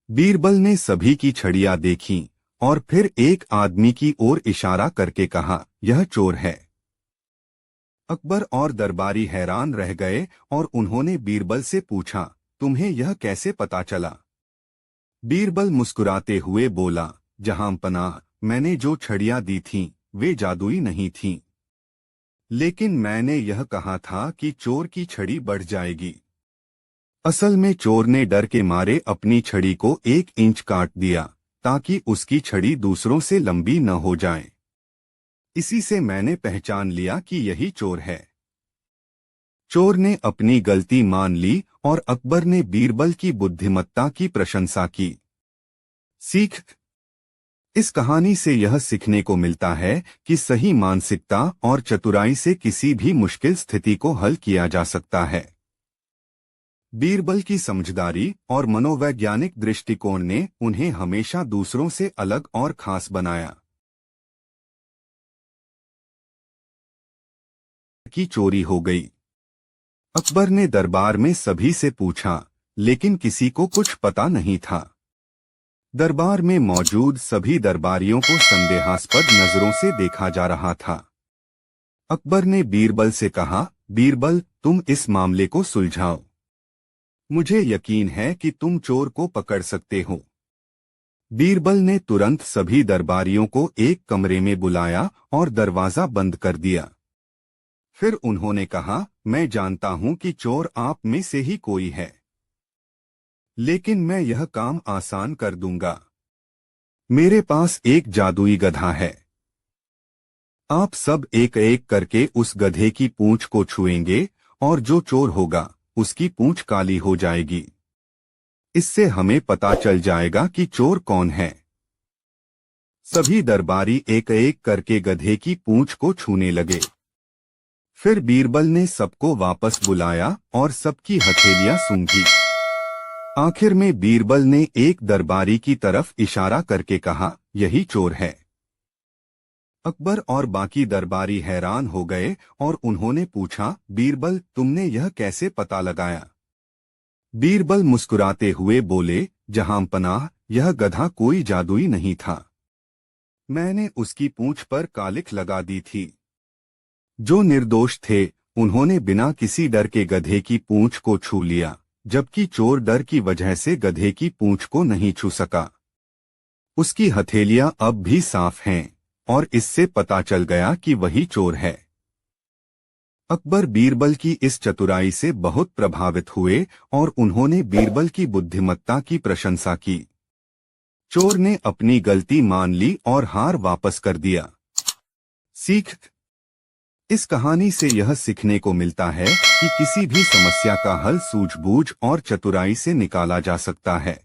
बीरबल ने सभी की छड़ियां देखीं और फिर एक आदमी की ओर इशारा करके कहा, यह चोर है। अकबर और दरबारी हैरान रह गए और उन्होंने बीरबल से पूछा, तुम्हें यह कैसे पता चला? बीरबल मुस्कुराते हुए बोला, जहां पनाह, मैंने जो छड़ियां दी थीं वे जादुई नहीं थीं, लेकिन मैंने यह कहा था कि चोर की छड़ी बढ़ जाएगी। असल में चोर ने डर के मारे अपनी छड़ी को 1 इंच काट दिया ताकि उसकी छड़ी दूसरों से लंबी न हो जाए। इसी से मैंने पहचान लिया कि यही चोर है। चोर ने अपनी गलती मान ली और अकबर ने बीरबल की बुद्धिमत्ता की प्रशंसा की। सीख: इस कहानी से यह सीखने को मिलता है कि सही मानसिकता और चतुराई से किसी भी मुश्किल स्थिति को हल किया जा सकता है। बीरबल की समझदारी और मनोवैज्ञानिक दृष्टिकोण ने उन्हें हमेशा दूसरों से अलग और खास बनाया। की चोरी हो गई। अकबर ने दरबार में सभी से पूछा, लेकिन किसी को कुछ पता नहीं था। दरबार में मौजूद सभी दरबारियों को संदेहास्पद नजरों से देखा जा रहा था। अकबर ने बीरबल से कहा, बीरबल, तुम इस मामले को सुलझाओ। मुझे यकीन है कि तुम चोर को पकड़ सकते हो। बीरबल ने तुरंत सभी दरबारियों को एक कमरे में बुलाया और दरवाजा बंद कर दिया। फिर उन्होंने कहा, मैं जानता हूं कि चोर आप में से ही कोई है, लेकिन मैं यह काम आसान कर दूंगा। मेरे पास एक जादुई गधा है। आप सब एक एक करके उस गधे की पूंछ को छुएंगे और जो चोर होगा उसकी पूंछ काली हो जाएगी। इससे हमें पता चल जाएगा कि चोर कौन है। सभी दरबारी एक एक करके गधे की पूंछ को छूने लगे। फिर बीरबल ने सबको वापस बुलाया और सबकी हथेलियां सूंघी। आखिर में बीरबल ने एक दरबारी की तरफ इशारा करके कहा, यही चोर है। अकबर और बाकी दरबारी हैरान हो गए और उन्होंने पूछा, बीरबल तुमने यह कैसे पता लगाया? बीरबल मुस्कुराते हुए बोले, जहांपनाह, यह गधा कोई जादुई नहीं था। मैंने उसकी पूंछ पर कालिख लगा दी थी। जो निर्दोष थे उन्होंने बिना किसी डर के गधे की पूंछ को छू लिया, जबकि चोर डर की वजह से गधे की पूंछ को नहीं छू सका। उसकी हथेलियां अब भी साफ हैं और इससे पता चल गया कि वही चोर है। अकबर बीरबल की इस चतुराई से बहुत प्रभावित हुए और उन्होंने बीरबल की बुद्धिमत्ता की प्रशंसा की। चोर ने अपनी गलती मान ली और हार वापस कर दिया। सीख: इस कहानी से यह सीखने को मिलता है कि किसी भी समस्या का हल सूझबूझ और चतुराई से निकाला जा सकता है।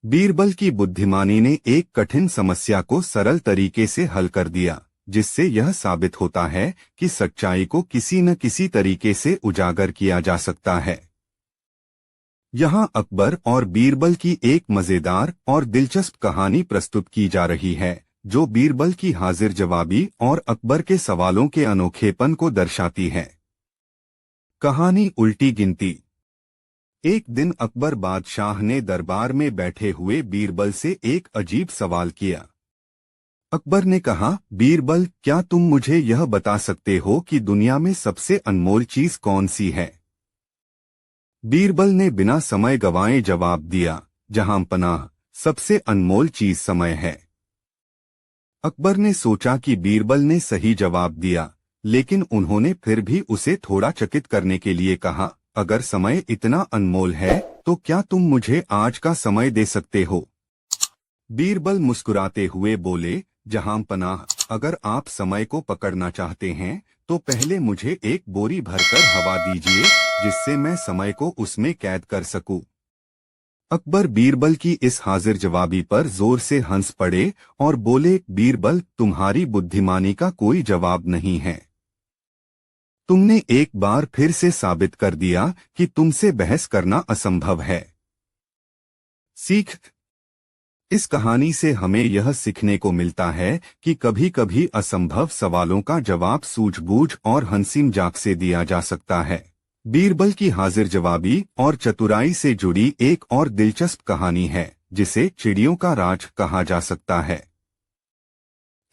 बीरबल की बुद्धिमानी ने एक कठिन समस्या को सरल तरीके से हल कर दिया, जिससे यह साबित होता है कि सच्चाई को किसी न किसी तरीके से उजागर किया जा सकता है। यहाँ अकबर और बीरबल की एक मजेदार और दिलचस्प कहानी प्रस्तुत की जा रही है, जो बीरबल की हाजिर जवाबी और अकबर के सवालों के अनोखेपन को दर्शाती है। कहानी उल्टी गिनती। एक दिन अकबर बादशाह ने दरबार में बैठे हुए बीरबल से एक अजीब सवाल किया। अकबर ने कहा, बीरबल, क्या तुम मुझे यह बता सकते हो कि दुनिया में सबसे अनमोल चीज कौन सी है? बीरबल ने बिना समय गंवाए जवाब दिया, जहांपनाह, सबसे अनमोल चीज समय है। अकबर ने सोचा कि बीरबल ने सही जवाब दिया, लेकिन उन्होंने फिर भी उसे थोड़ा चकित करने के लिए कहा, अगर समय इतना अनमोल है तो क्या तुम मुझे आज का समय दे सकते हो? बीरबल मुस्कुराते हुए बोले, जहांपनाह, अगर आप समय को पकड़ना चाहते हैं तो पहले मुझे एक बोरी भरकर हवा दीजिए, जिससे मैं समय को उसमें कैद कर सकूं। अकबर बीरबल की इस हाजिर जवाबी पर जोर से हंस पड़े और बोले, बीरबल, तुम्हारी बुद्धिमानी का कोई जवाब नहीं है। तुमने एक बार फिर से साबित कर दिया कि तुमसे बहस करना असंभव है। सीख: इस कहानी से हमें यह सीखने को मिलता है कि कभी कभी असंभव सवालों का जवाब सूझबूझ और हंसी मजाक से दिया जा सकता है। बीरबल की हाजिर जवाबी और चतुराई से जुड़ी एक और दिलचस्प कहानी है, जिसे चिड़ियों का राज कहा जा सकता है।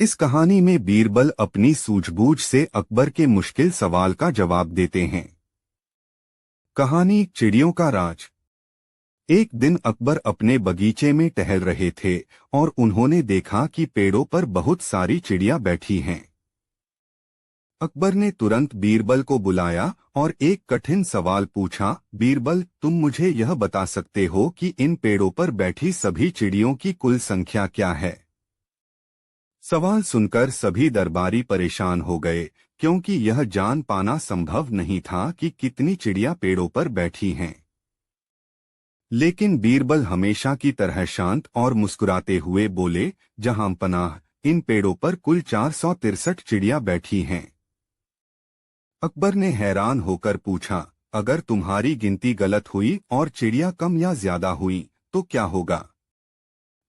इस कहानी में बीरबल अपनी सूझबूझ से अकबर के मुश्किल सवाल का जवाब देते हैं। कहानी चिड़ियों का राज। एक दिन अकबर अपने बगीचे में टहल रहे थे और उन्होंने देखा कि पेड़ों पर बहुत सारी चिड़ियां बैठी हैं। अकबर ने तुरंत बीरबल को बुलाया और एक कठिन सवाल पूछा, बीरबल, तुम मुझे यह बता सकते हो कि इन पेड़ों पर बैठी सभी चिड़ियों की कुल संख्या क्या है? सवाल सुनकर सभी दरबारी परेशान हो गए, क्योंकि यह जान पाना संभव नहीं था कि कितनी चिड़ियां पेड़ों पर बैठी हैं। लेकिन बीरबल हमेशा की तरह शांत और मुस्कुराते हुए बोले, जहांपनाह, इन पेड़ों पर कुल 463 चिड़ियां बैठी हैं। अकबर ने हैरान होकर पूछा, अगर तुम्हारी गिनती गलत हुई और चिड़ियां कम या ज्यादा हुई तो क्या होगा?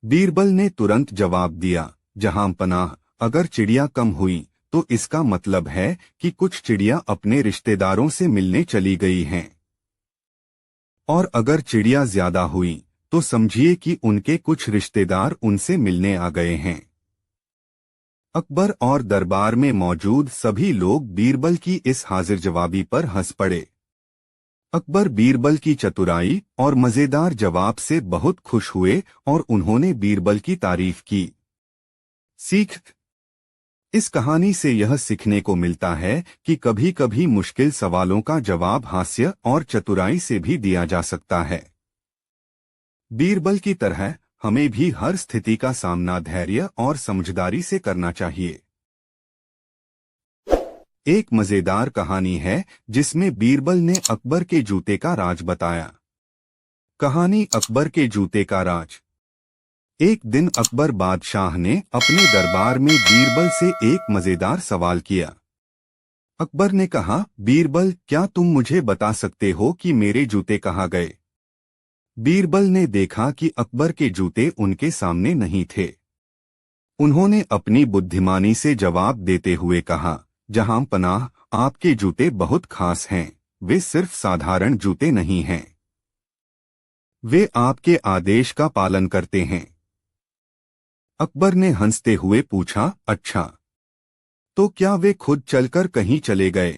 बीरबल ने तुरंत जवाब दिया, जहांपनाह, अगर चिड़ियां कम हुई तो इसका मतलब है कि कुछ चिड़ियां अपने रिश्तेदारों से मिलने चली गई हैं, और अगर चिड़ियां ज्यादा हुई तो समझिए कि उनके कुछ रिश्तेदार उनसे मिलने आ गए हैं। अकबर और दरबार में मौजूद सभी लोग बीरबल की इस हाजिर जवाबी पर हंस पड़े। अकबर बीरबल की चतुराई और मजेदार जवाब से बहुत खुश हुए और उन्होंने बीरबल की तारीफ की। सीख: इस कहानी से यह सीखने को मिलता है कि कभी कभी मुश्किल सवालों का जवाब हास्य और चतुराई से भी दिया जा सकता है। बीरबल की तरह हमें भी हर स्थिति का सामना धैर्य और समझदारी से करना चाहिए। एक मजेदार कहानी है जिसमें बीरबल ने अकबर के जूते का राज बताया। कहानी अकबर के जूते का राज। एक दिन अकबर बादशाह ने अपने दरबार में बीरबल से एक मजेदार सवाल किया। अकबर ने कहा, बीरबल, क्या तुम मुझे बता सकते हो कि मेरे जूते कहाँ गए? बीरबल ने देखा कि अकबर के जूते उनके सामने नहीं थे। उन्होंने अपनी बुद्धिमानी से जवाब देते हुए कहा, जहां पनाह, आपके जूते बहुत खास हैं। वे सिर्फ साधारण जूते नहीं हैं। वे आपके आदेश का पालन करते हैं। अकबर ने हंसते हुए पूछा, अच्छा, तो क्या वे खुद चलकर कहीं चले गए?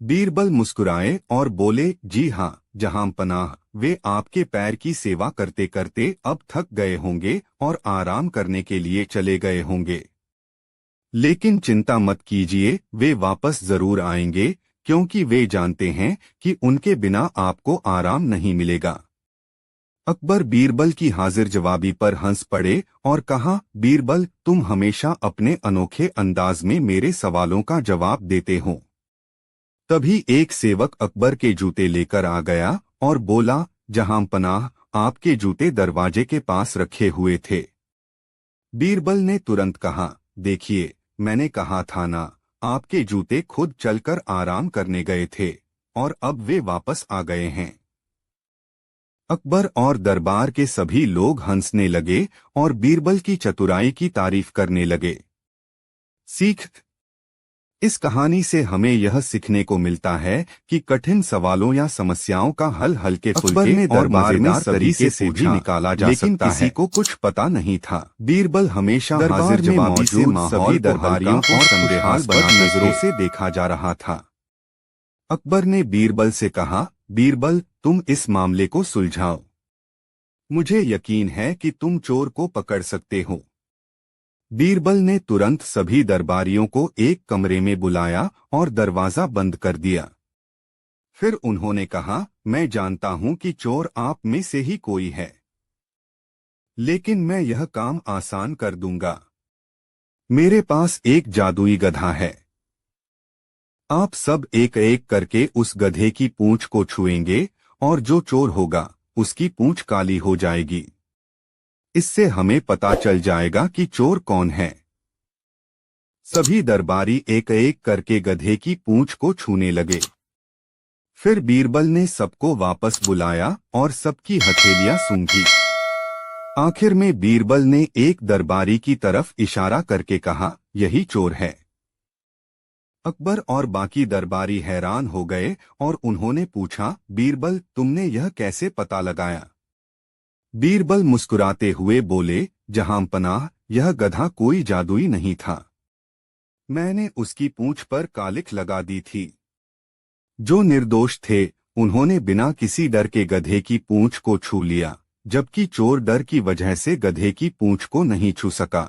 बीरबल मुस्कुराए और बोले, जी हाँ जहां पनाह, वे आपके पैर की सेवा करते करते अब थक गए होंगे और आराम करने के लिए चले गए होंगे। लेकिन चिंता मत कीजिए, वे वापस जरूर आएंगे, क्योंकि वे जानते हैं कि उनके बिना आपको आराम नहीं मिलेगा। अकबर बीरबल की हाजिर जवाबी पर हंस पड़े और कहा, बीरबल, तुम हमेशा अपने अनोखे अंदाज में मेरे सवालों का जवाब देते हो। तभी एक सेवक अकबर के जूते लेकर आ गया और बोला, जहां पनाह, आपके जूते दरवाजे के पास रखे हुए थे। बीरबल ने तुरंत कहा, देखिए, मैंने कहा था ना, आपके जूते खुद चलकर आराम करने गए थे और अब वे वापस आ गए हैं। अकबर और दरबार के सभी लोग हंसने लगे और बीरबल की चतुराई की तारीफ करने लगे। सीख। इस कहानी से हमें यह सीखने को मिलता है कि कठिन सवालों या समस्याओं का हल हल्के फुल्के और मजेदार तरीके से भी निकाला जा सकता है। लेकिन किसी को कुछ पता नहीं था। बीरबल हमेशा हाजिर जवाबी से सभी दरबारियों को संदेहास्पद नजरों से देखा जा रहा था। अकबर ने बीरबल से कहा, बीरबल, तुम इस मामले को सुलझाओ। मुझे यकीन है कि तुम चोर को पकड़ सकते हो। बीरबल ने तुरंत सभी दरबारियों को एक कमरे में बुलाया और दरवाजा बंद कर दिया। फिर उन्होंने कहा, मैं जानता हूं कि चोर आप में से ही कोई है, लेकिन मैं यह काम आसान कर दूंगा। मेरे पास एक जादुई गधा है। आप सब एक एक करके उस गधे की पूंछ को छुएंगे और जो चोर होगा उसकी पूंछ काली हो जाएगी। इससे हमें पता चल जाएगा कि चोर कौन है। सभी दरबारी एक एक करके गधे की पूंछ को छूने लगे। फिर बीरबल ने सबको वापस बुलाया और सबकी हथेलियां सूंघी। आखिर में बीरबल ने एक दरबारी की तरफ इशारा करके कहा, यही चोर है। अकबर और बाकी दरबारी हैरान हो गए और उन्होंने पूछा, बीरबल, तुमने यह कैसे पता लगाया? बीरबल मुस्कुराते हुए बोले, जहां पनाह, यह गधा कोई जादुई नहीं था। मैंने उसकी पूंछ पर कालिख लगा दी थी। जो निर्दोष थे उन्होंने बिना किसी डर के गधे की पूंछ को छू लिया, जबकि चोर डर की वजह से गधे की पूंछ को नहीं छू सका।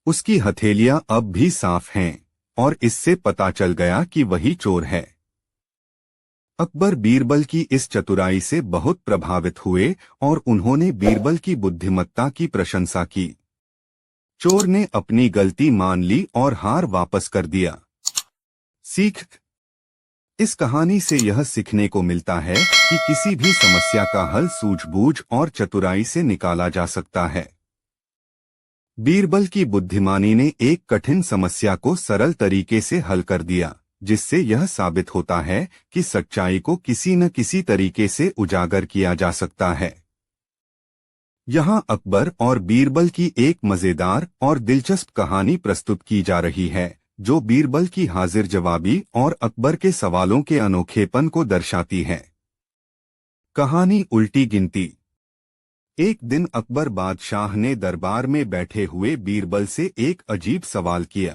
उसकी हथेलियां अब भी साफ हैं और इससे पता चल गया कि वही चोर है। अकबर बीरबल की इस चतुराई से बहुत प्रभावित हुए और उन्होंने बीरबल की बुद्धिमत्ता की प्रशंसा की। चोर ने अपनी गलती मान ली और हार वापस कर दिया। सीख। इस कहानी से यह सीखने को मिलता है कि किसी भी समस्या का हल सूझबूझ और चतुराई से निकाला जा सकता है। बीरबल की बुद्धिमानी ने एक कठिन समस्या को सरल तरीके से हल कर दिया, जिससे यह साबित होता है कि सच्चाई को किसी न किसी तरीके से उजागर किया जा सकता है। यहाँ अकबर और बीरबल की एक मजेदार और दिलचस्प कहानी प्रस्तुत की जा रही है, जो बीरबल की हाजिर जवाबी और अकबर के सवालों के अनोखेपन को दर्शाती है। कहानी उल्टी गिनती। एक दिन अकबर बादशाह ने दरबार में बैठे हुए बीरबल से एक अजीब सवाल किया।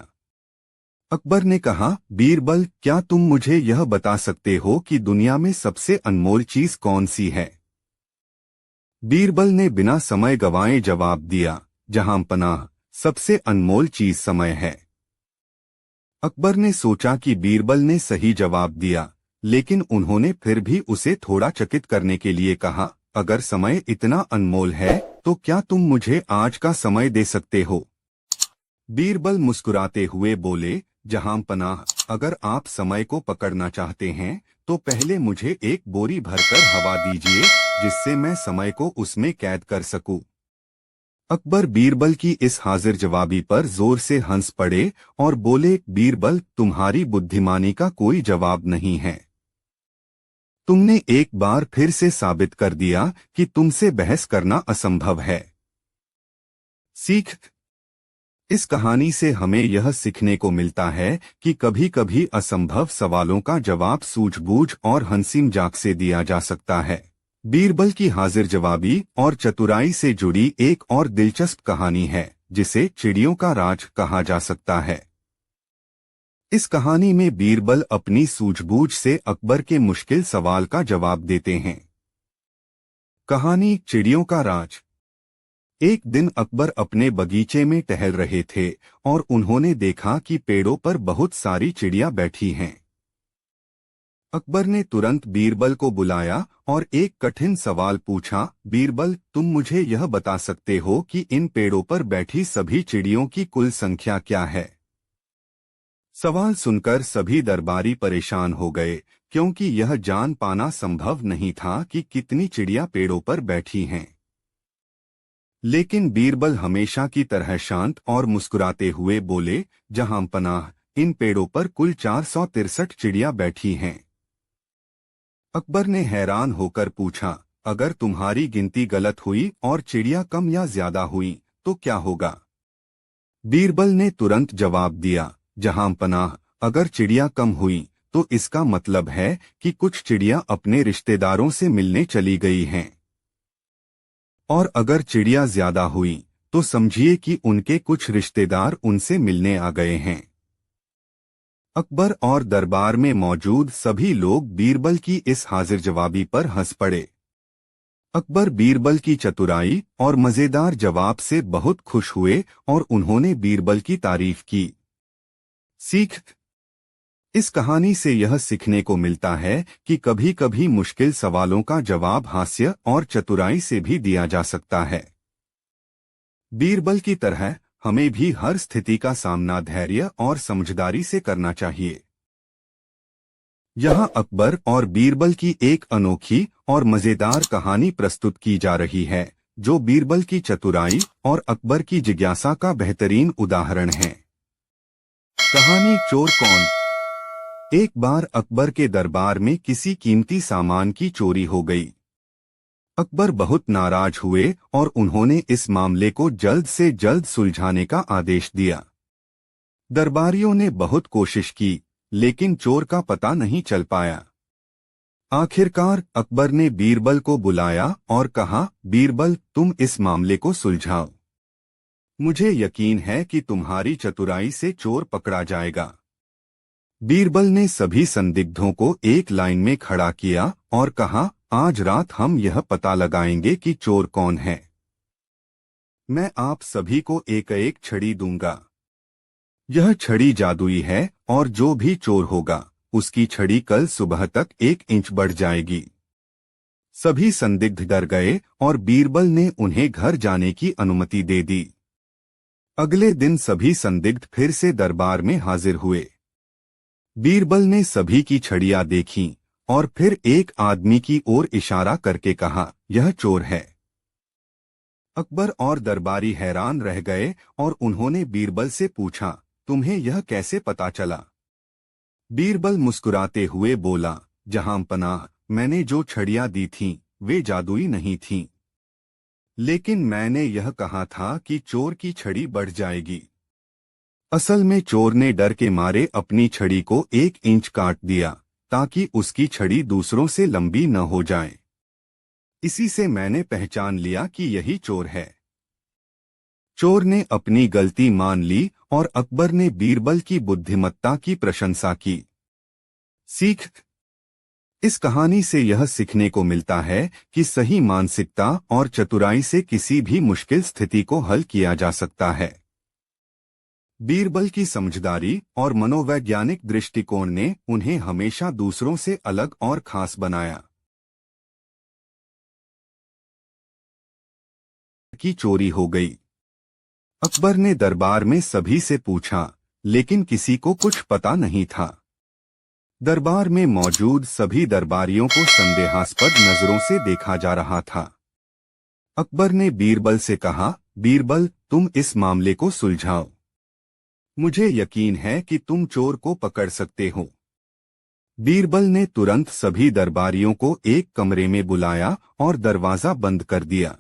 अकबर ने कहा, बीरबल, क्या तुम मुझे यह बता सकते हो कि दुनिया में सबसे अनमोल चीज कौन सी है? बीरबल ने बिना समय गंवाए जवाब दिया, जहां पनाह, सबसे अनमोल चीज समय है। अकबर ने सोचा कि बीरबल ने सही जवाब दिया, लेकिन उन्होंने फिर भी उसे थोड़ा चकित करने के लिए कहा, अगर समय इतना अनमोल है तो क्या तुम मुझे आज का समय दे सकते हो? बीरबल मुस्कुराते हुए बोले, जहां पनाह, अगर आप समय को पकड़ना चाहते हैं तो पहले मुझे एक बोरी भरकर हवा दीजिए, जिससे मैं समय को उसमें कैद कर सकूं। अकबर बीरबल की इस हाजिर जवाबी पर जोर से हंस पड़े और बोले, बीरबल, तुम्हारी बुद्धिमानी का कोई जवाब नहीं है। तुमने एक बार फिर से साबित कर दिया कि तुमसे बहस करना असंभव है। सीख। इस कहानी से हमें यह सीखने को मिलता है कि कभी कभी असंभव सवालों का जवाब सूझबूझ और हंसी मजाक से दिया जा सकता है। बीरबल की हाजिर जवाबी और चतुराई से जुड़ी एक और दिलचस्प कहानी है जिसे चिड़ियों का राज कहा जा सकता है। इस कहानी में बीरबल अपनी सूझबूझ से अकबर के मुश्किल सवाल का जवाब देते हैं। कहानी चिड़ियों का राज। एक दिन अकबर अपने बगीचे में टहल रहे थे और उन्होंने देखा कि पेड़ों पर बहुत सारी चिड़ियां बैठी हैं। अकबर ने तुरंत बीरबल को बुलाया और एक कठिन सवाल पूछा, बीरबल, तुम मुझे यह बता सकते हो कि इन पेड़ों पर बैठी सभी चिड़ियों की कुल संख्या क्या है? सवाल सुनकर सभी दरबारी परेशान हो गए, क्योंकि यह जान पाना संभव नहीं था कि कितनी चिड़ियां पेड़ों पर बैठी हैं। लेकिन बीरबल हमेशा की तरह शांत और मुस्कुराते हुए बोले, जहां पनाह, इन पेड़ों पर कुल 463 चिड़ियां बैठी हैं। अकबर ने हैरान होकर पूछा, अगर तुम्हारी गिनती गलत हुई और चिड़ियां कम या ज्यादा हुई तो क्या होगा? बीरबल ने तुरंत जवाब दिया, जहां पनाह, अगर चिड़ियां कम हुई तो इसका मतलब है कि कुछ चिड़ियां अपने रिश्तेदारों से मिलने चली गई हैं, और अगर चिड़ियां ज्यादा हुई तो समझिए कि उनके कुछ रिश्तेदार उनसे मिलने आ गए हैं। अकबर और दरबार में मौजूद सभी लोग बीरबल की इस हाजिर जवाबी पर हंस पड़े। अकबर बीरबल की चतुराई और मजेदार जवाब से बहुत खुश हुए और उन्होंने बीरबल की तारीफ की। सीख। इस कहानी से यह सीखने को मिलता है कि कभी कभी मुश्किल सवालों का जवाब हास्य और चतुराई से भी दिया जा सकता है। बीरबल की तरह हमें भी हर स्थिति का सामना धैर्य और समझदारी से करना चाहिए। यहाँ अकबर और बीरबल की एक अनोखी और मजेदार कहानी प्रस्तुत की जा रही है, जो बीरबल की चतुराई और अकबर की जिज्ञासा का बेहतरीन उदाहरण है। कहानी चोर कौन। एक बार अकबर के दरबार में किसी कीमती सामान की चोरी हो गई। अकबर बहुत नाराज हुए और उन्होंने इस मामले को जल्द से जल्द सुलझाने का आदेश दिया। दरबारियों ने बहुत कोशिश की, लेकिन चोर का पता नहीं चल पाया। आखिरकार अकबर ने बीरबल को बुलाया और कहा, बीरबल, तुम इस मामले को सुलझाओ। मुझे यकीन है कि तुम्हारी चतुराई से चोर पकड़ा जाएगा। बीरबल ने सभी संदिग्धों को एक लाइन में खड़ा किया और कहा, आज रात हम यह पता लगाएंगे कि चोर कौन है। मैं आप सभी को एक एक छड़ी दूंगा। यह छड़ी जादुई है और जो भी चोर होगा उसकी छड़ी कल सुबह तक 1 इंच बढ़ जाएगी। सभी संदिग्ध डर गए और बीरबल ने उन्हें घर जाने की अनुमति दे दी। अगले दिन सभी संदिग्ध फिर से दरबार में हाजिर हुए। बीरबल ने सभी की छड़ियां देखीं और फिर एक आदमी की ओर इशारा करके कहा, यह चोर है। अकबर और दरबारी हैरान रह गए और उन्होंने बीरबल से पूछा, तुम्हें यह कैसे पता चला? बीरबल मुस्कुराते हुए बोला, जहां पनाह, मैंने जो छड़ियां दी थीं वे जादुई नहीं थीं, लेकिन मैंने यह कहा था कि चोर की छड़ी बढ़ जाएगी। असल में चोर ने डर के मारे अपनी छड़ी को 1 इंच काट दिया ताकि उसकी छड़ी दूसरों से लंबी न हो जाए। इसी से मैंने पहचान लिया कि यही चोर है। चोर ने अपनी गलती मान ली और अकबर ने बीरबल की बुद्धिमत्ता की प्रशंसा की। सीख। इस कहानी से यह सीखने को मिलता है कि सही मानसिकता और चतुराई से किसी भी मुश्किल स्थिति को हल किया जा सकता है। बीरबल की समझदारी और मनोवैज्ञानिक दृष्टिकोण ने उन्हें हमेशा दूसरों से अलग और खास बनाया। की चोरी हो गई। अकबर ने दरबार में सभी से पूछा, लेकिन किसी को कुछ पता नहीं था। दरबार में मौजूद सभी दरबारियों को संदेहास्पद नजरों से देखा जा रहा था। अकबर ने बीरबल से कहा, बीरबल, तुम इस मामले को सुलझाओ। मुझे यकीन है कि तुम चोर को पकड़ सकते हो। बीरबल ने तुरंत सभी दरबारियों को एक कमरे में बुलाया और दरवाजा बंद कर दिया।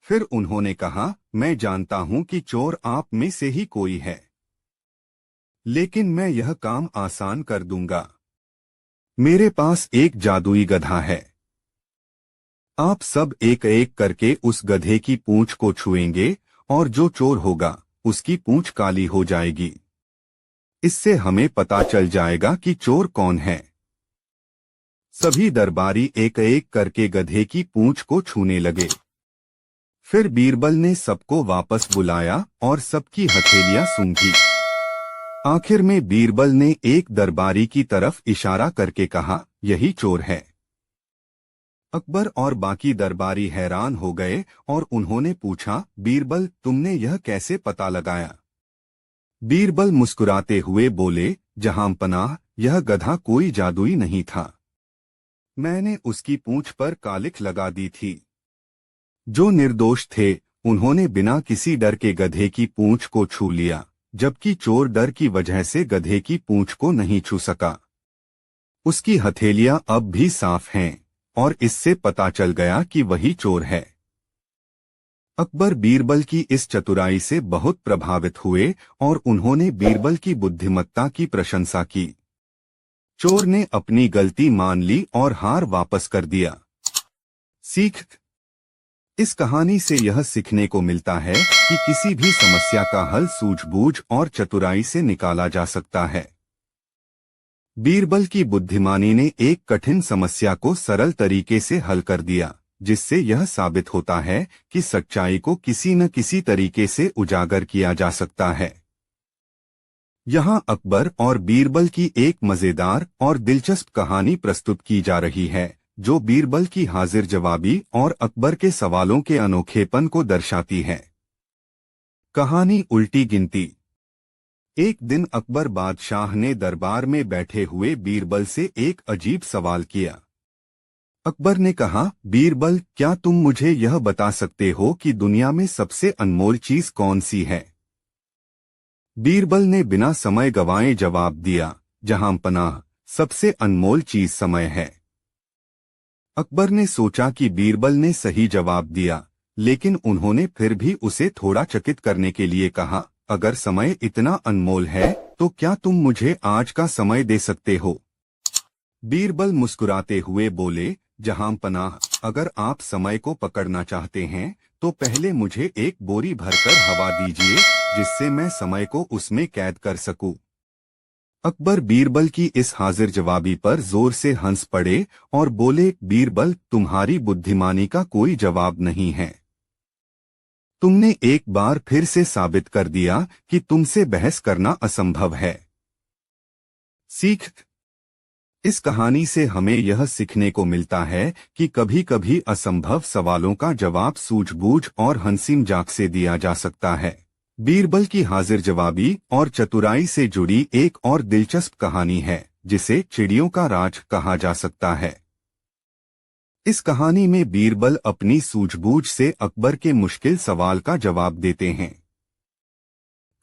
फिर उन्होंने कहा, मैं जानता हूं कि चोर आप में से ही कोई है, लेकिन मैं यह काम आसान कर दूंगा। मेरे पास एक जादुई गधा है। आप सब एक एक करके उस गधे की पूंछ को छुएंगे और जो चोर होगा उसकी पूंछ काली हो जाएगी। इससे हमें पता चल जाएगा कि चोर कौन है। सभी दरबारी एक एक करके गधे की पूंछ को छूने लगे। फिर बीरबल ने सबको वापस बुलाया और सबकी हथेलियां सूंघी। आखिर में बीरबल ने एक दरबारी की तरफ इशारा करके कहा, यही चोर है। अकबर और बाकी दरबारी हैरान हो गए और उन्होंने पूछा, बीरबल, तुमने यह कैसे पता लगाया? बीरबल मुस्कुराते हुए बोले, जहांपनाह, यह गधा कोई जादुई नहीं था। मैंने उसकी पूंछ पर कालिख लगा दी थी। जो निर्दोष थे उन्होंने बिना किसी डर के गधे की पूंछ को छू लिया, जबकि चोर डर की वजह से गधे की पूंछ को नहीं छू सका। उसकी हथेलियां अब भी साफ हैं और इससे पता चल गया कि वही चोर है। अकबर बीरबल की इस चतुराई से बहुत प्रभावित हुए और उन्होंने बीरबल की बुद्धिमत्ता की प्रशंसा की। चोर ने अपनी गलती मान ली और हार वापस कर दिया। सीख: इस कहानी से यह सीखने को मिलता है कि किसी भी समस्या का हल सूझबूझ और चतुराई से निकाला जा सकता है। बीरबल की बुद्धिमानी ने एक कठिन समस्या को सरल तरीके से हल कर दिया, जिससे यह साबित होता है कि सच्चाई को किसी न किसी तरीके से उजागर किया जा सकता है। यहाँ अकबर और बीरबल की एक मजेदार और दिलचस्प कहानी प्रस्तुत की जा रही है, जो बीरबल की हाजिर जवाबी और अकबर के सवालों के अनोखेपन को दर्शाती है। कहानी उल्टी गिनती। एक दिन अकबर बादशाह ने दरबार में बैठे हुए बीरबल से एक अजीब सवाल किया। अकबर ने कहा, बीरबल, क्या तुम मुझे यह बता सकते हो कि दुनिया में सबसे अनमोल चीज कौन सी है? बीरबल ने बिना समय गंवाए जवाब दिया, जहांपनाह, सबसे अनमोल चीज समय है। अकबर ने सोचा कि बीरबल ने सही जवाब दिया, लेकिन उन्होंने फिर भी उसे थोड़ा चकित करने के लिए कहा, अगर समय इतना अनमोल है तो क्या तुम मुझे आज का समय दे सकते हो? बीरबल मुस्कुराते हुए बोले, जहांपनाह, अगर आप समय को पकड़ना चाहते हैं तो पहले मुझे एक बोरी भरकर हवा दीजिए, जिससे मैं समय को उसमें कैद कर सकूं। अकबर बीरबल की इस हाजिर जवाबी पर जोर से हंस पड़े और बोले, बीरबल, तुम्हारी बुद्धिमानी का कोई जवाब नहीं है। तुमने एक बार फिर से साबित कर दिया कि तुमसे बहस करना असंभव है। सीख: इस कहानी से हमें यह सीखने को मिलता है कि कभी-कभी असंभव सवालों का जवाब सूझबूझ और हंसी मजाक से दिया जा सकता है। बीरबल की हाजिर जवाबी और चतुराई से जुड़ी एक और दिलचस्प कहानी है, जिसे चिड़ियों का राज कहा जा सकता है। इस कहानी में बीरबल अपनी सूझबूझ से अकबर के मुश्किल सवाल का जवाब देते हैं।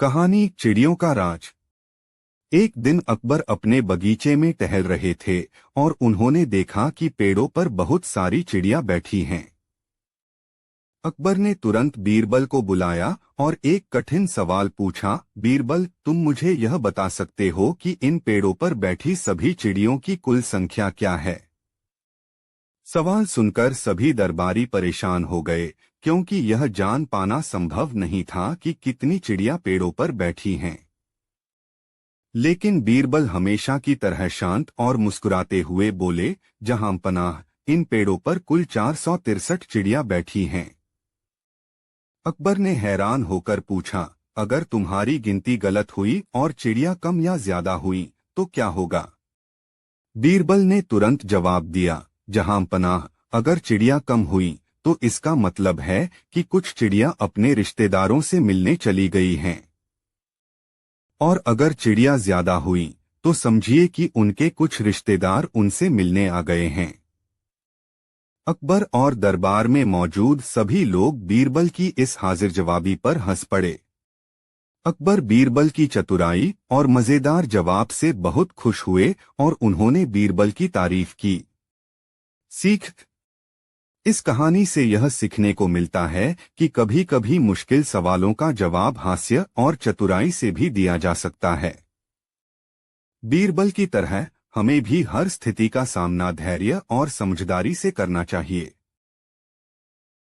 कहानी चिड़ियों का राज। एक दिन अकबर अपने बगीचे में टहल रहे थे और उन्होंने देखा कि पेड़ों पर बहुत सारी चिड़ियां बैठी हैं। अकबर ने तुरंत बीरबल को बुलाया और एक कठिन सवाल पूछा, बीरबल, तुम मुझे यह बता सकते हो कि इन पेड़ों पर बैठी सभी चिड़ियों की कुल संख्या क्या है? सवाल सुनकर सभी दरबारी परेशान हो गए, क्योंकि यह जान पाना संभव नहीं था कि कितनी चिड़ियां पेड़ों पर बैठी हैं। लेकिन बीरबल हमेशा की तरह शांत और मुस्कुराते हुए बोले, जहांपनाह, इन पेड़ों पर कुल 463 चिड़ियां बैठी हैं। अकबर ने हैरान होकर पूछा, अगर तुम्हारी गिनती गलत हुई और चिड़ियां कम या ज्यादा हुई तो क्या होगा? बीरबल ने तुरंत जवाब दिया, जहांपनाह, अगर चिड़ियां कम हुई तो इसका मतलब है कि कुछ चिड़ियां अपने रिश्तेदारों से मिलने चली गई हैं। और अगर चिड़ियां ज्यादा हुई तो समझिए कि उनके कुछ रिश्तेदार उनसे मिलने आ गए हैं। अकबर और दरबार में मौजूद सभी लोग बीरबल की इस हाजिर जवाबी पर हंस पड़े। अकबर बीरबल की चतुराई और मजेदार जवाब से बहुत खुश हुए और उन्होंने बीरबल की तारीफ की। सीख: इस कहानी से यह सीखने को मिलता है कि कभी कभी मुश्किल सवालों का जवाब हास्य और चतुराई से भी दिया जा सकता है। बीरबल की तरह हमें भी हर स्थिति का सामना धैर्य और समझदारी से करना चाहिए।